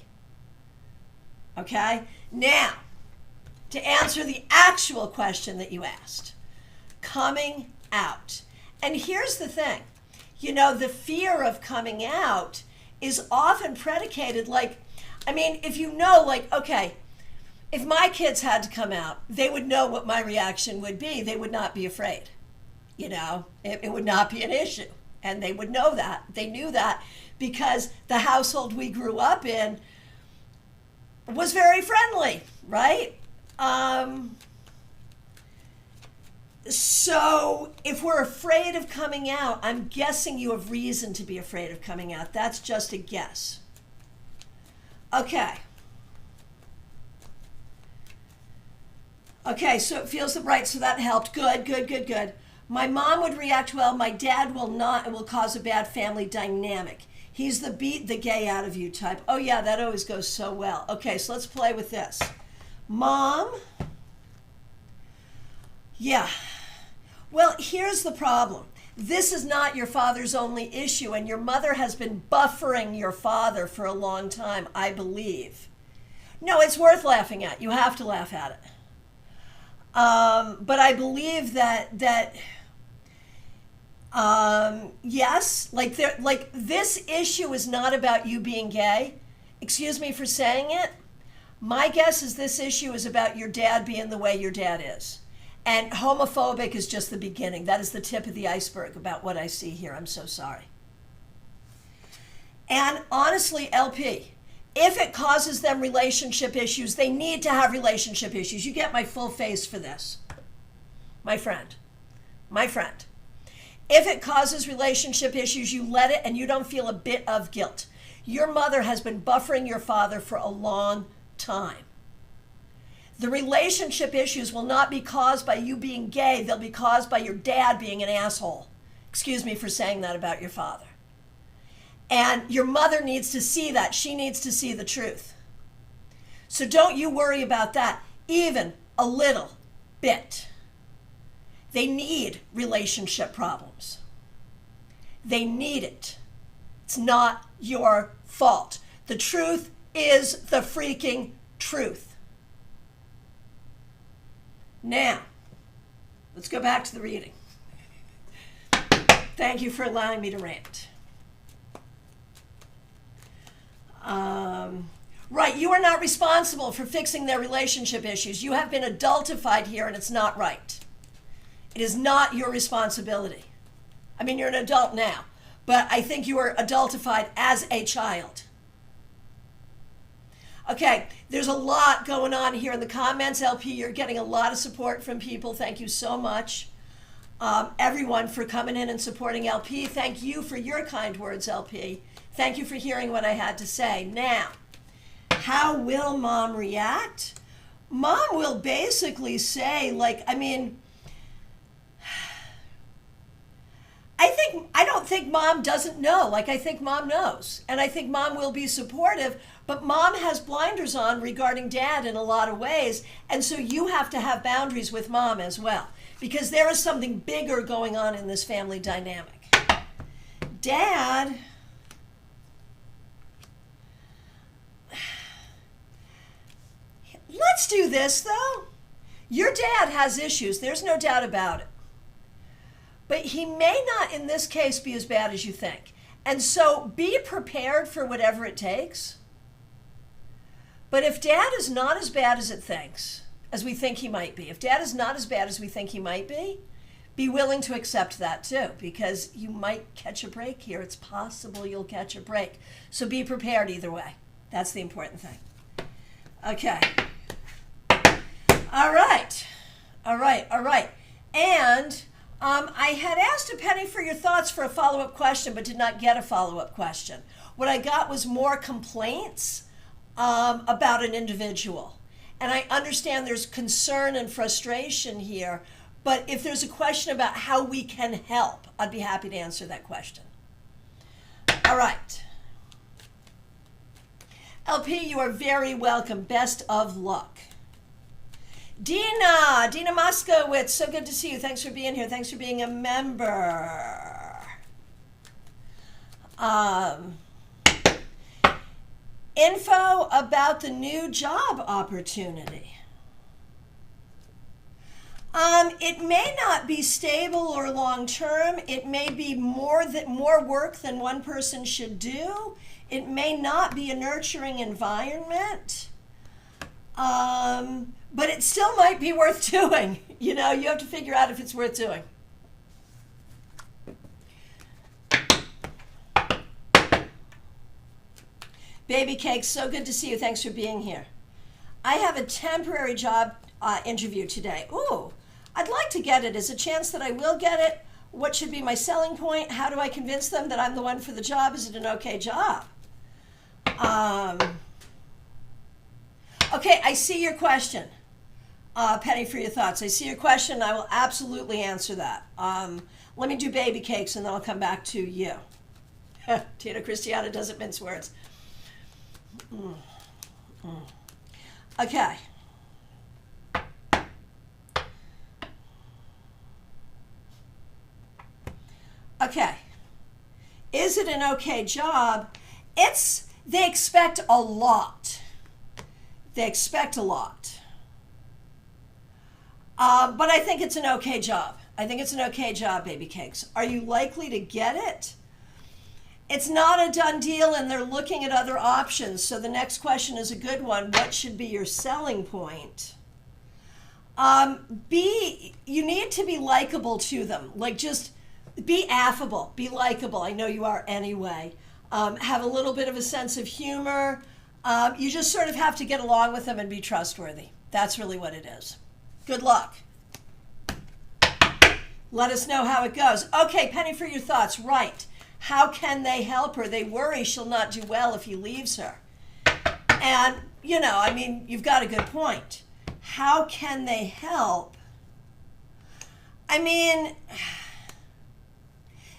Okay? Now, to answer the actual question that you asked, coming out. And here's the thing. You know, the fear of coming out is often predicated, like, I mean, if you know, like, okay, if my kids had to come out, they would know what my reaction would be. They would not be afraid. You know, it would not be an issue. And they would know that. They knew that because the household we grew up in was very friendly, right? So if we're afraid of coming out, I'm guessing you have reason to be afraid of coming out. That's just a guess. Okay. Okay, so it feels right, so that helped. Good. My mom would react well. My dad will not and will cause a bad family dynamic. He's the beat the gay out of you type. Oh yeah, that always goes so well. Okay, so let's play with this. Mom. Yeah. Well, here's the problem. This is not your father's only issue, and your mother has been buffering your father for a long time, I believe. No, it's worth laughing at. You have to laugh at it. But I believe that yes, like this issue is not about you being gay. Excuse me for saying it. My guess is this issue is about your dad being the way your dad is. And homophobic is just the beginning. That is the tip of the iceberg about what I see here. I'm so sorry. And honestly, LP, if it causes them relationship issues, they need to have relationship issues. You get my full face for this. My friend. My friend. If it causes relationship issues, you let it and you don't feel a bit of guilt. Your mother has been buffering your father for a long time. The relationship issues will not be caused by you being gay. They'll be caused by your dad being an asshole. Excuse me for saying that about your father. And your mother needs to see that. She needs to see the truth. So don't you worry about that, even a little bit. They need relationship problems. They need it. It's not your fault. The truth is the freaking truth. Now, let's go back to the reading. Thank you for allowing me to rant. Right, you are not responsible for fixing their relationship issues. You have been adultified here and it's not right. It is not your responsibility. I mean, you're an adult now, but I think you were adultified as a child. Okay, there's a lot going on here in the comments. LP, you're getting a lot of support from people. Thank you so much. Everyone for coming in and supporting LP. Thank you for your kind words, LP. Thank you for hearing what I had to say. Now, how will mom react? Mom will basically say, like, I mean, I don't think mom doesn't know. Like, I think mom knows. And I think mom will be supportive, but mom has blinders on regarding dad in a lot of ways. And so you have to have boundaries with mom as well, because there is something bigger going on in this family dynamic. Dad, let's do this though. Your dad has issues. There's no doubt about it. But he may not, in this case, be as bad as you think. And so be prepared for whatever it takes. But if dad is not as bad as as we think he might be, if dad is not as bad as we think he might be willing to accept that too, because you might catch a break here. It's possible you'll catch a break. So be prepared either way. That's the important thing. Okay. All right. And I had asked a Penny for your thoughts for a follow-up question, but did not get a follow-up question. What I got was more complaints about an individual. And I understand there's concern and frustration here, but if there's a question about how we can help, I'd be happy to answer that question. All right. LP, you are very welcome. Best of luck. Dina Moskowitz, so good to see you. Thanks for being here. Thanks for being a member. Info about the new job opportunity. It may not be stable or long-term. It may be more work than one person should do. It may not be a nurturing environment. But it still might be worth doing. You know, you have to figure out if it's worth doing. Baby Cakes, so good to see you. Thanks for being here. I have a temporary job interview today. Ooh, I'd like to get it. Is a chance that I will get it? What should be my selling point? How do I convince them that I'm the one for the job? Is it an okay job? Okay, I see your question. Penny, for your thoughts. I see your question. I will absolutely answer that. Let me do Baby Cakes and then I'll come back to you. Christiana doesn't mince words. Okay. Okay. Is it an okay job? They expect a lot. They expect a lot. But I think it's an okay job. I think it's an okay job, baby cakes. Are you likely to get it? It's not a done deal, and they're looking at other options. So the next question is a good one. What should be your selling point? You need to be likable to them. Like, just be affable, be likable. I know you are anyway. Have a little bit of a sense of humor. You just sort of have to get along with them and be trustworthy. That's really what it is. Good luck. Let us know how it goes. Okay, Penny, for your thoughts. Right. How can they help her? They worry she'll not do well if he leaves her. And, you've got a good point. How can they help?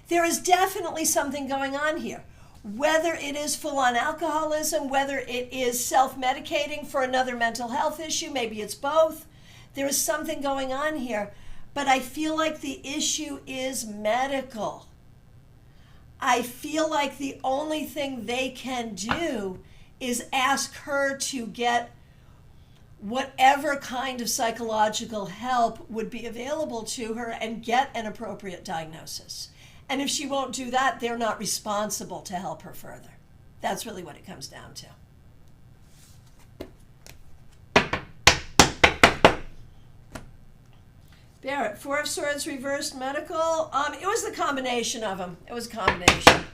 There is definitely something going on here. Whether it is full-on alcoholism, whether it is self-medicating for another mental health issue, maybe it's both. There is something going on here. But I feel like the issue is medical. I feel like the only thing they can do is ask her to get whatever kind of psychological help would be available to her and get an appropriate diagnosis. And if she won't do that, they're not responsible to help her further. That's really what it comes down to. Barrett, Four of Swords reversed, medical. It was the combination of them. It was a combination.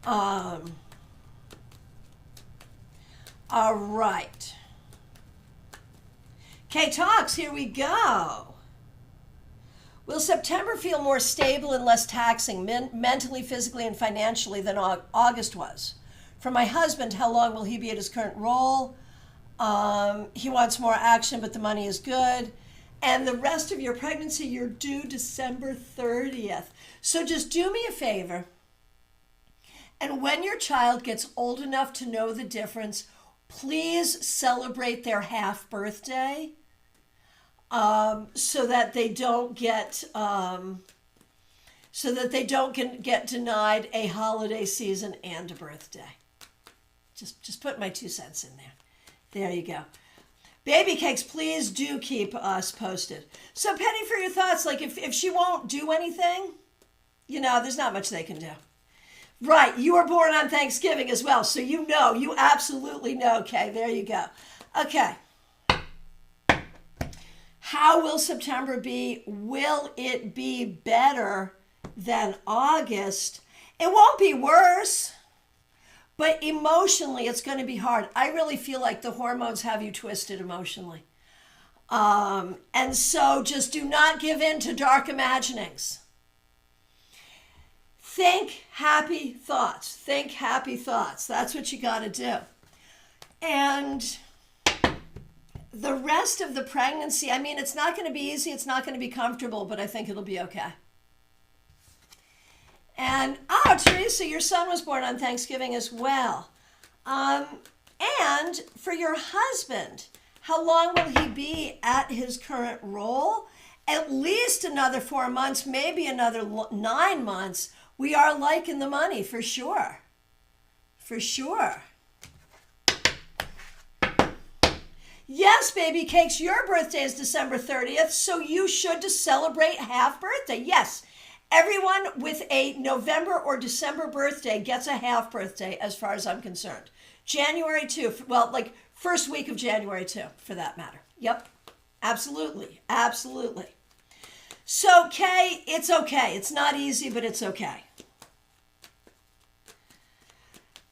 All right. Okay, talks, here we go. Will September feel more stable and less taxing mentally, physically, and financially than August was? For my husband, how long will he be at his current role? He wants more action, but the money is good. And the rest of your pregnancy, you're due December 30th. So just do me a favor. And when your child gets old enough to know the difference, please celebrate their half birthday so that they don't get get denied a holiday season and a birthday. Just put my 2 cents in there. There you go. Baby cakes, please do keep us posted. So Penny, for your thoughts, like if she won't do anything, there's not much they can do. Right, you were born on Thanksgiving as well, so you absolutely know. Okay, there you go. Okay. How will September be? Will it be better than August? It won't be worse. But emotionally, it's going to be hard. I really feel like the hormones have you twisted emotionally. And so just do not give in to dark imaginings. Think happy thoughts. Think happy thoughts. That's what you got to do. And the rest of the pregnancy, it's not going to be easy. It's not going to be comfortable, but I think it'll be okay. And, Teresa, your son was born on Thanksgiving as well. And for your husband, how long will he be at his current role? At least another 4 months, maybe another 9 months. We are liking the money, for sure. For sure. Yes, baby cakes, your birthday is December 30th, so you should just celebrate half birthday. Yes. Everyone with a November or December birthday gets a half birthday as far as I'm concerned. January 2, first week of January 2, for that matter. Yep, absolutely, absolutely. So, Kay, it's okay. It's not easy, but it's okay.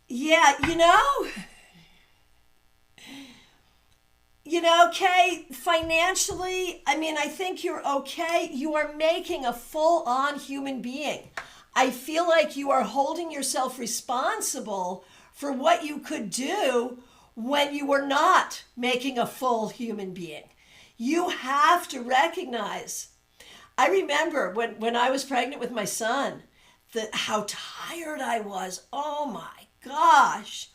Yeah, Kay, financially, I think you're okay. You are making a full-on human being. I feel like you are holding yourself responsible for what you could do when you were not making a full human being. You have to recognize. I remember when I was pregnant with my son, how tired I was. Oh my gosh.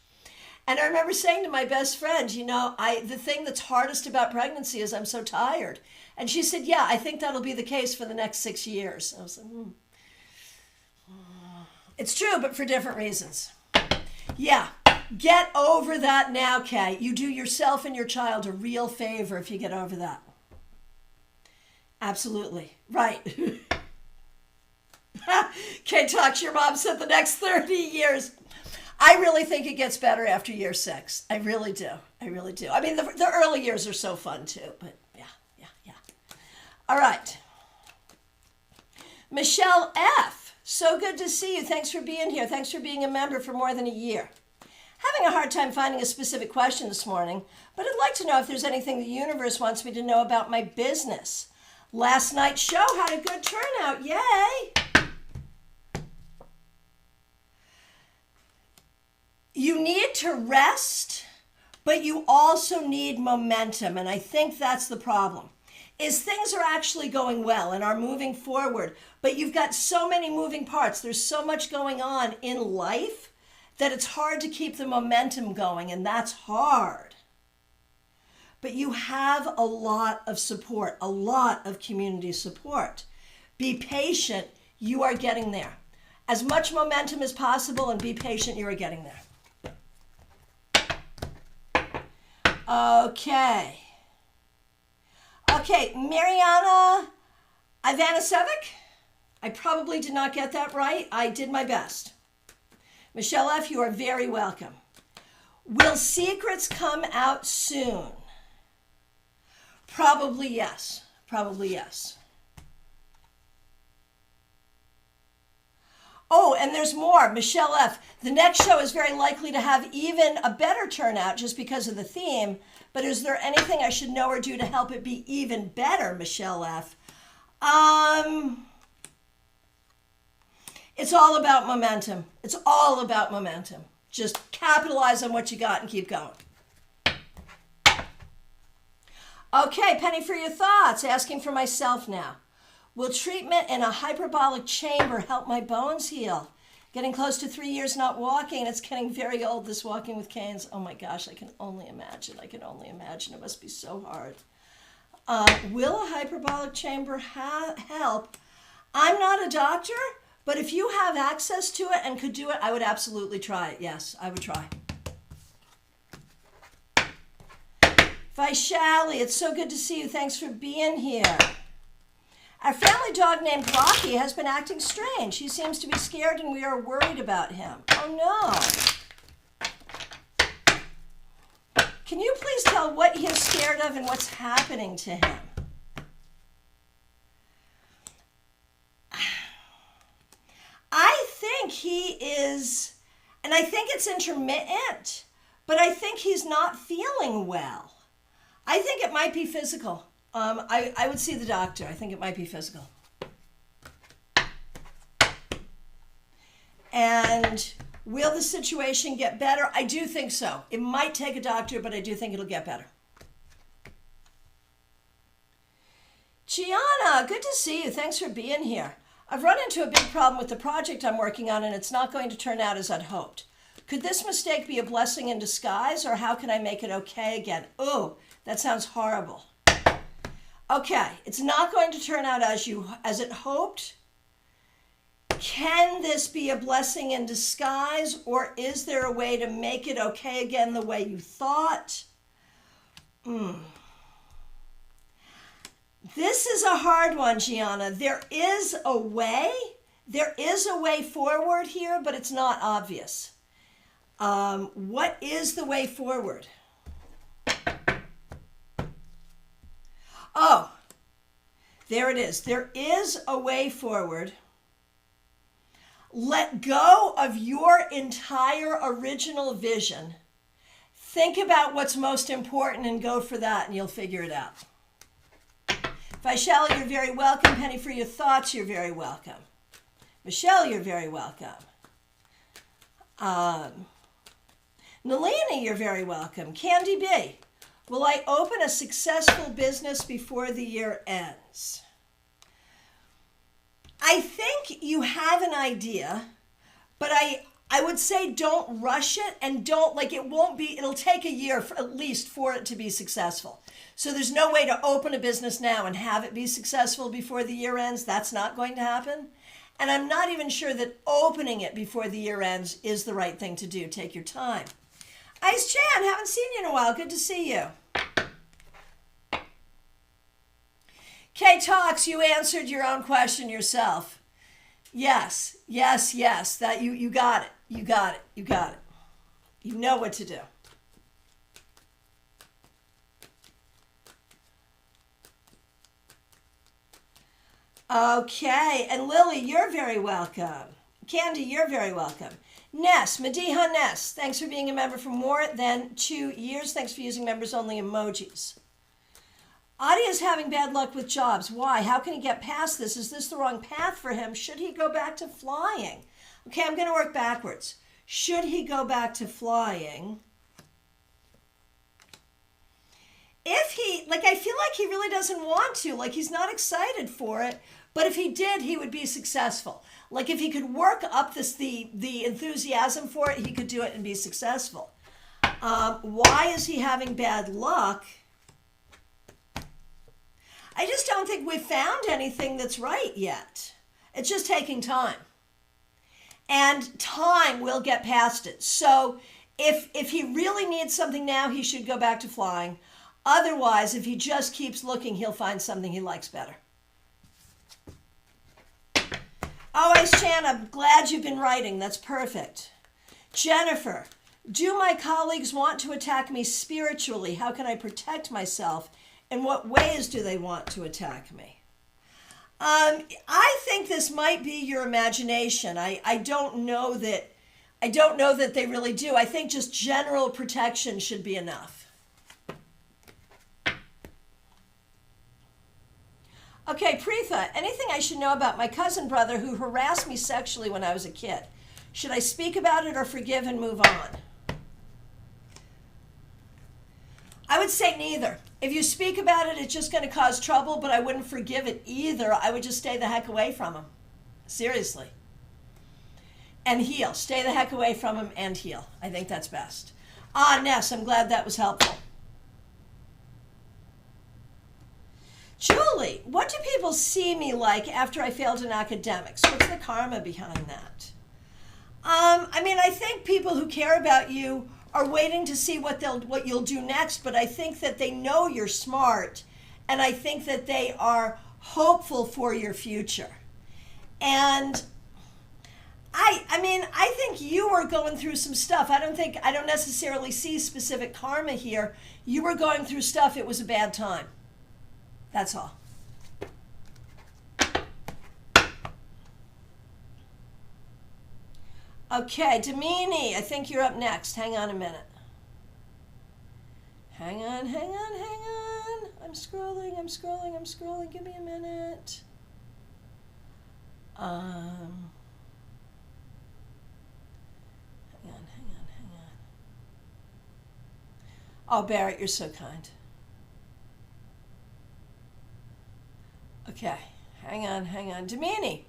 And I remember saying to my best friend, the thing that's hardest about pregnancy is I'm so tired. And she said, yeah, I think that'll be the case for the next 6 years. I was like, It's true, but for different reasons. Yeah, Get over that now, Kay. You do yourself and your child a real favor if you get over that. Absolutely. Right. Kay talks, your mom said the next 30 years. I really think it gets better after year 6. I really do. I really do. I mean, the early years are so fun too, but yeah. All right. Michelle F. So good to see you. Thanks for being here. Thanks for being a member for more than a year. Having a hard time finding a specific question this morning, but I'd like to know if there's anything the universe wants me to know about my business. Last night's show had a good turnout. Yay! You need to rest, but you also need momentum, and I think that's the problem. Is things are actually going well and are moving forward, but you've got so many moving parts. There's so much going on in life that it's hard to keep the momentum going, and that's hard. But you have a lot of support, a lot of community support. Be patient. You are getting there. As much momentum as possible, and be patient. You are getting there. Okay, Mariana Ivanasevic. I probably did not get that right. I did my best. Michelle F., you are very welcome. Will secrets come out soon? Probably yes. Probably yes. Oh, and there's more. Michelle F., the next show is very likely to have even a better turnout just because of the theme, but is there anything I should know or do to help it be even better, Michelle F.? It's all about momentum. It's all about momentum. Just capitalize on what you got and keep going. Okay, Penny, for your thoughts. Asking for myself now. Will treatment in a hyperbolic chamber help my bones heal? Getting close to 3 years not walking. It's getting very old, this walking with canes. Oh my gosh, I can only imagine. It must be so hard. Will a hyperbolic chamber help? I'm not a doctor, but if you have access to it and could do it, I would absolutely try it. Yes, I would try. Vaishali, it's so good to see you. Thanks for being here. Our family dog named Rocky has been acting strange. He seems to be scared and we are worried about him. Oh no. Can you please tell what he is scared of and what's happening to him? I think he is, and I think it's intermittent, but I think he's not feeling well. I think it might be physical. I would see the doctor. I think it might be physical. And will the situation get better? I do think so. It might take a doctor, but I do think it'll get better. Gianna, good to see you. Thanks for being here. I've run into a big problem with the project I'm working on, and it's not going to turn out as I'd hoped. Could this mistake be a blessing in disguise, or how can I make it okay again? Oh, that sounds horrible. Okay, it's not going to turn out as it hoped. Can this be a blessing in disguise, or is there a way to make it okay again the way you thought? This is a hard one, Gianna. There is a way forward here, but it's not obvious. What is the way forward? Oh, there it is. There is a way forward. Let go of your entire original vision. Think about what's most important and go for that, and you'll figure it out. Vaishali, you're very welcome. Penny, for your thoughts, you're very welcome. Michelle, you're very welcome. Nalini, you're very welcome. Candy B, will I open a successful business before the year ends? I think you have an idea, but I would say don't rush it, and it'll take a year at least for it to be successful. So there's no way to open a business now and have it be successful before the year ends. That's not going to happen. And I'm not even sure that opening it before the year ends is the right thing to do. Take your time. Ice Chan, haven't seen you in a while. Good to see you. Kay Talks, you answered your own question yourself. Yes. That you got it. You got it. You know what to do. Okay, and Lily, you're very welcome. Candy, you're very welcome. Ness, Mediha Ness, thanks for being a member for more than 2 years. Thanks for using members only emojis. Adi is having bad luck with jobs. Why? How can he get past this? Is this the wrong path for him? Should he go back to flying? Okay, I'm going to work backwards. Should he go back to flying? If he, I feel like he really doesn't want to, he's not excited for it, but if he did, he would be successful. If he could work up the enthusiasm for it, he could do it and be successful. Why is he having bad luck? I just don't think we've found anything that's right yet. It's just taking time. And time will get past it. So if he really needs something now, he should go back to flying. Otherwise, if he just keeps looking, he'll find something he likes better. Oh, Ice Chan, I'm glad you've been writing. That's perfect. Jennifer, do my colleagues want to attack me spiritually? How can I protect myself? In what ways do they want to attack me? I think this might be your imagination. I don't know that they really do. I think just general protection should be enough. Okay, Preetha, anything I should know about my cousin brother who harassed me sexually when I was a kid? Should I speak about it or forgive and move on? I would say neither. If you speak about it, it's just going to cause trouble, but I wouldn't forgive it either. I would just stay the heck away from him. Seriously. And heal. Stay the heck away from him and heal. I think that's best. Ness, I'm glad that was helpful. Julie, what do people see me like after I failed in academics? What's the karma behind that? I think people who care about you are waiting to see what you'll do next, but I think that they know you're smart, and I think that they are hopeful for your future. And I think you are going through some stuff. I don't necessarily see specific karma here. You were going through stuff. It was a bad time. That's all. Okay, Damini, I think you're up next. Hang on a minute. Hang on. I'm scrolling. Give me a minute. Hang on. Oh, Barrett, you're so kind. Okay, hang on. Damini,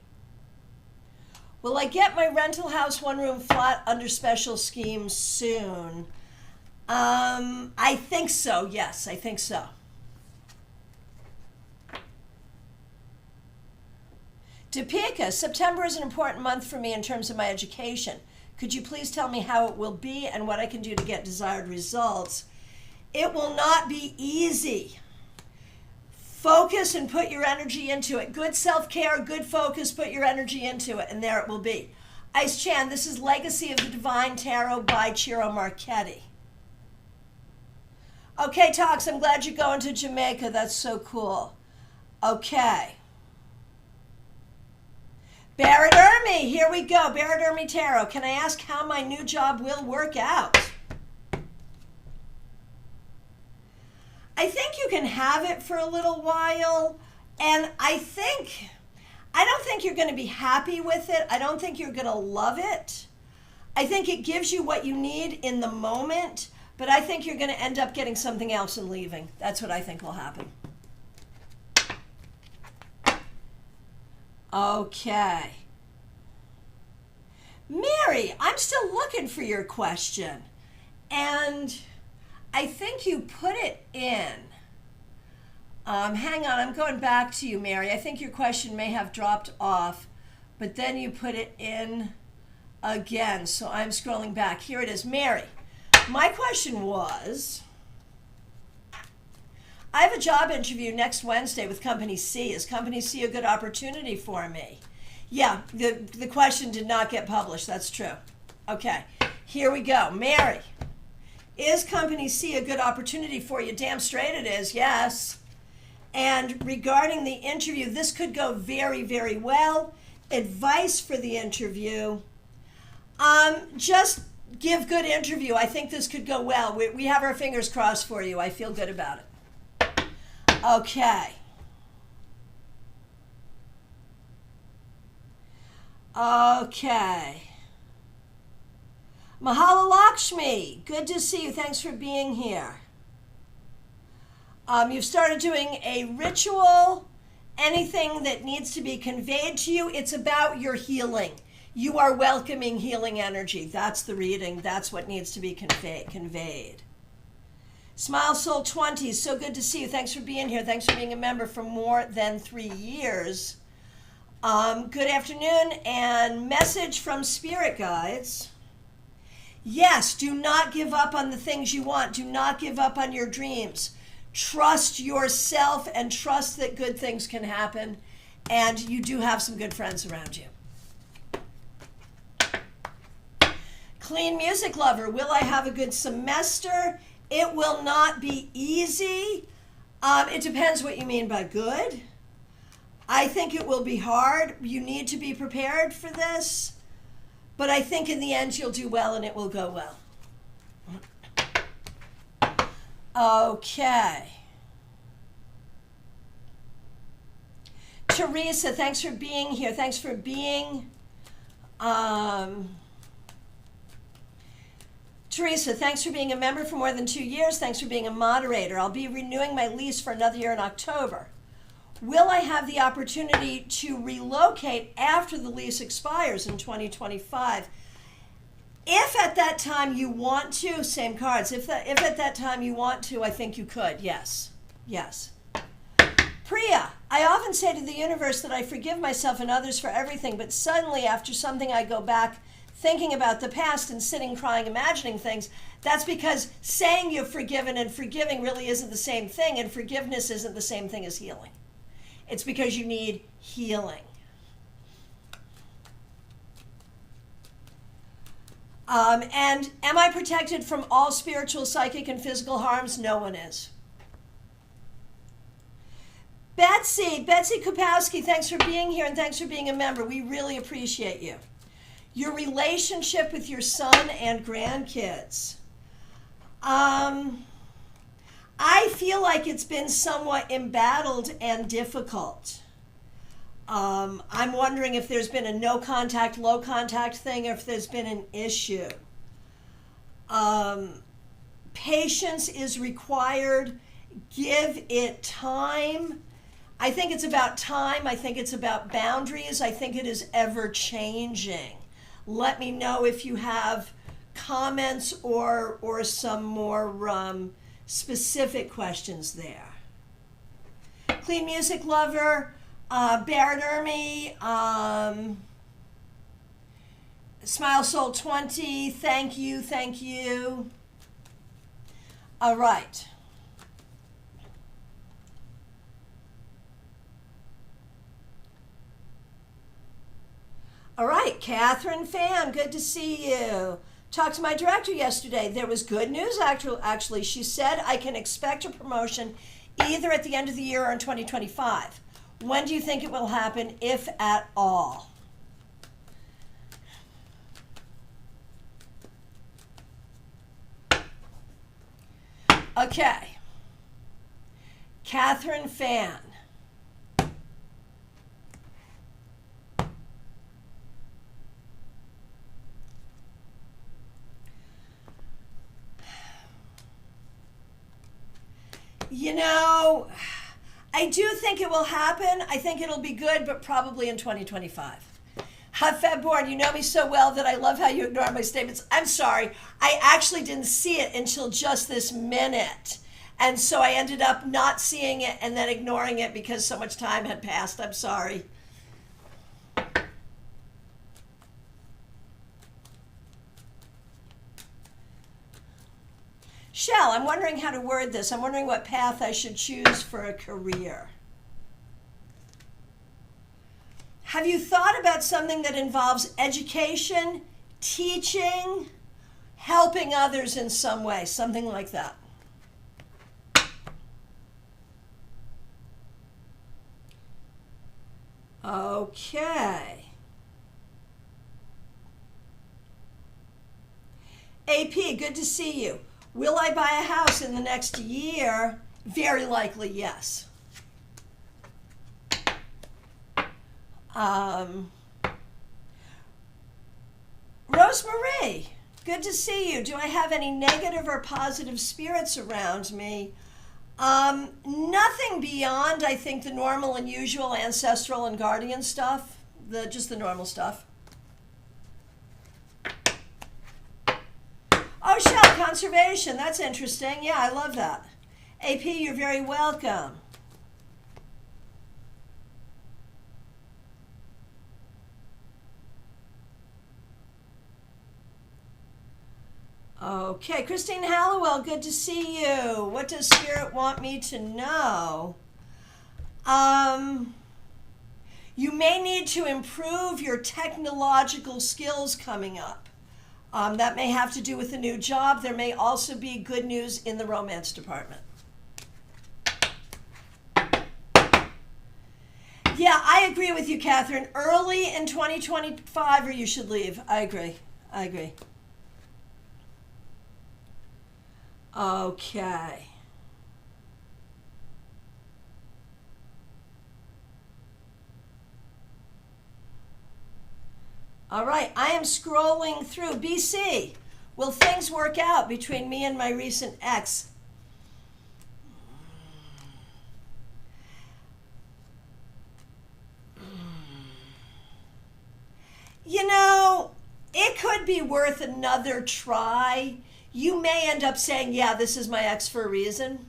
will I get my rental house one-room flat under special schemes soon? I think so, yes, I think so. Topeka, September is an important month for me in terms of my education. Could you please tell me how it will be and what I can do to get desired results? It will not be easy. Focus and put your energy into it. Good self-care, good focus, put your energy into it, and there it will be. Ice Chan, this is Legacy of the Divine Tarot by Ciro Marchetti. Okay, Tox, I'm glad you're going to Jamaica. That's so cool. Okay. Barrett Ermy, here we go. Barrett Ermy Tarot. Can I ask how my new job will work out? I think you can have it for a little while, and I don't think you're going to be happy with it. I don't think you're going to love it. I think it gives you what you need in the moment, but I think you're going to end up getting something else and leaving. That's what I think will happen. Okay. Mary, I'm still looking for your question, and I think you put it in. Hang on, I'm going back to you, Mary. I think your question may have dropped off, but then you put it in again. So I'm scrolling back. Here it is. Mary, My question was, I have a job interview next Wednesday with Company C. Is Company C a good opportunity for me? Yeah, the question did not get published. That's true. Okay, here we go. Mary, is Company C a good opportunity for you? Damn straight it is, yes. And regarding the interview, this could go very, very well. Advice for the interview, just give good interview. I think this could go well. We have our fingers crossed for you. I feel good about it. Okay. Okay. Mahalo Lakshmi, good to see you. Thanks for being here. You've started doing a ritual, anything that needs to be conveyed to you. It's about your healing. You are welcoming healing energy. That's the reading. That's what needs to be conveyed. Smile Soul 20, so good to see you. Thanks for being here. Thanks for being a member for more than 3 years. Good afternoon, and message from spirit guides. Yes, do not give up on the things you want. Do not give up on your dreams. Trust yourself and trust that good things can happen. And you do have some good friends around you. Clean music lover, will I have a good semester? It will not be easy. It depends what you mean by good. I think it will be hard. You need to be prepared for this. But I think in the end you'll do well and it will go well. Okay. Teresa, thanks for being here. Thanks for being... Teresa, thanks for being a member for more than 2 years. Thanks for being a moderator. I'll be renewing my lease for another year in October. Will I have the opportunity to relocate after the lease expires in 2025? If at that time you want to, same cards, if at that time you want to, I think you could, yes. Yes. Priya, I often say to the universe that I forgive myself and others for everything, but suddenly after something I go back thinking about the past and sitting, crying, imagining things. That's because saying you've forgiven and forgiving really isn't the same thing, and forgiveness isn't the same thing as healing. It's because you need healing. And am I protected from all spiritual, psychic, and physical harms? No one is. Betsy Kupowski, thanks for being here and thanks for being a member. We really appreciate you. Your relationship with your son and grandkids. I feel like it's been somewhat embattled and difficult. I'm wondering if there's been a no contact, low contact thing, or if there's been an issue. Patience is required. Give it time. I think it's about time. I think it's about boundaries. I think it is ever changing. Let me know if you have comments or some more specific questions there. Clean music lover, Baron Ermy, Smile Soul 20, thank you. All right. All right, Catherine Fan, good to see you. Talked to my director yesterday. There was good news, actually. She said I can expect a promotion either at the end of the year or in 2025. When do you think it will happen, if at all? Okay. Catherine Fan. You know, I do think it will happen. I think it'll be good, but probably in 2025. Feb born, you know me so well that I love how you ignore my statements. I'm sorry. I actually didn't see it until just this minute. And so I ended up not seeing it and then ignoring it because so much time had passed. I'm sorry. Shell, I'm wondering how to word this. I'm wondering what path I should choose for a career. Have you thought about something that involves education, teaching, helping others in some way, something like that? Okay. AP, good to see you. Will I buy a house in the next year? Very likely, yes. Rosemarie, good to see you. Do I have any negative or positive spirits around me? Nothing beyond, I think, the normal and usual ancestral and guardian stuff. Just the normal stuff. Oh, shell conservation. That's interesting. Yeah, I love that. AP, you're very welcome. Okay, Christine Hallowell, good to see you. What does Spirit want me to know? You may need to improve your technological skills coming up. That may have to do with a new job. There may also be good news in the romance department. Yeah, I agree with you, Catherine. Early in 2025 or you should leave. I agree. Okay. All right, I am scrolling through. BC, will things work out between me and my recent ex? You know, it could be worth another try. You may end up saying, yeah, this is my ex for a reason,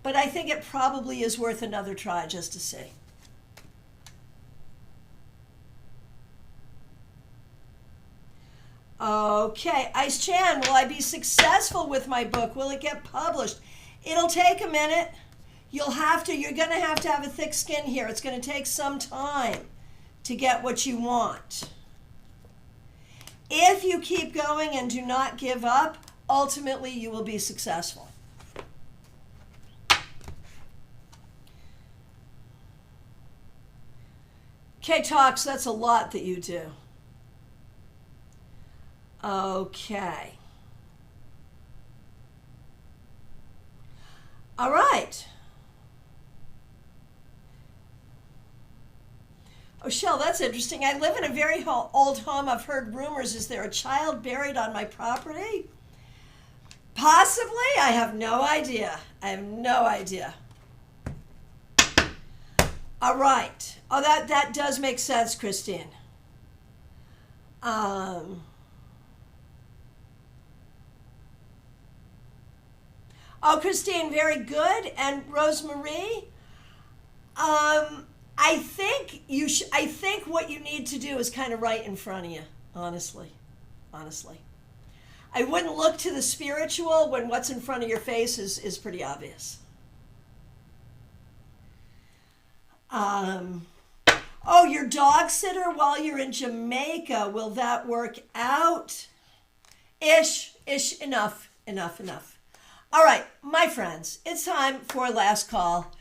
but I think it probably is worth another try just to see. Okay, Ice Chan, will I be successful with my book? Will it get published? It'll take a minute. You're going to have a thick skin here. It's going to take some time to get what you want. If you keep going and do not give up, ultimately you will be successful. K-Talks, that's a lot that you do. Okay. All right. Oh, Shell, that's interesting. I live in a very old home. I've heard rumors. Is there a child buried on my property? Possibly. I have no idea. All right. Oh, that does make sense, Christine. Oh, Christine, very good. And Rosemarie, I think I think what you need to do is kind of right in front of you, honestly. I wouldn't look to the spiritual when what's in front of your face is pretty obvious. Oh, your dog sitter while you're in Jamaica, will that work out? Ish, enough. All right, my friends, it's time for last call.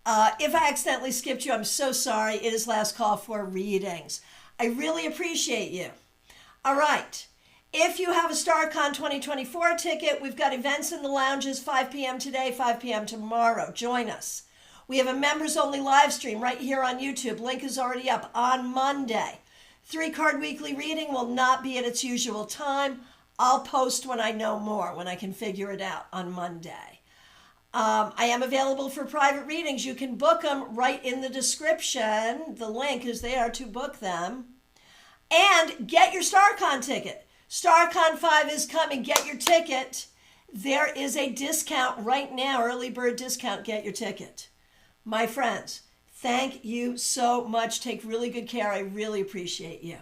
If I accidentally skipped you, I'm so sorry. It is last call for readings. I really appreciate you. All right, if you have a StaarCon 2024 ticket, we've got events in the lounges, 5 p.m. today, 5 p.m. tomorrow. Join us. We have a members-only live stream right here on YouTube. Link is already up on Monday. 3-card weekly reading will not be at its usual time. I'll post when I know more, when I can figure it out on Monday. I am available for private readings. You can book them right in the description. The link is there to book them. And get your StaarCon ticket. StaarCon 5 is coming. Get your ticket. There is a discount right now, early bird discount. Get your ticket. My friends, thank you so much. Take really good care. I really appreciate you.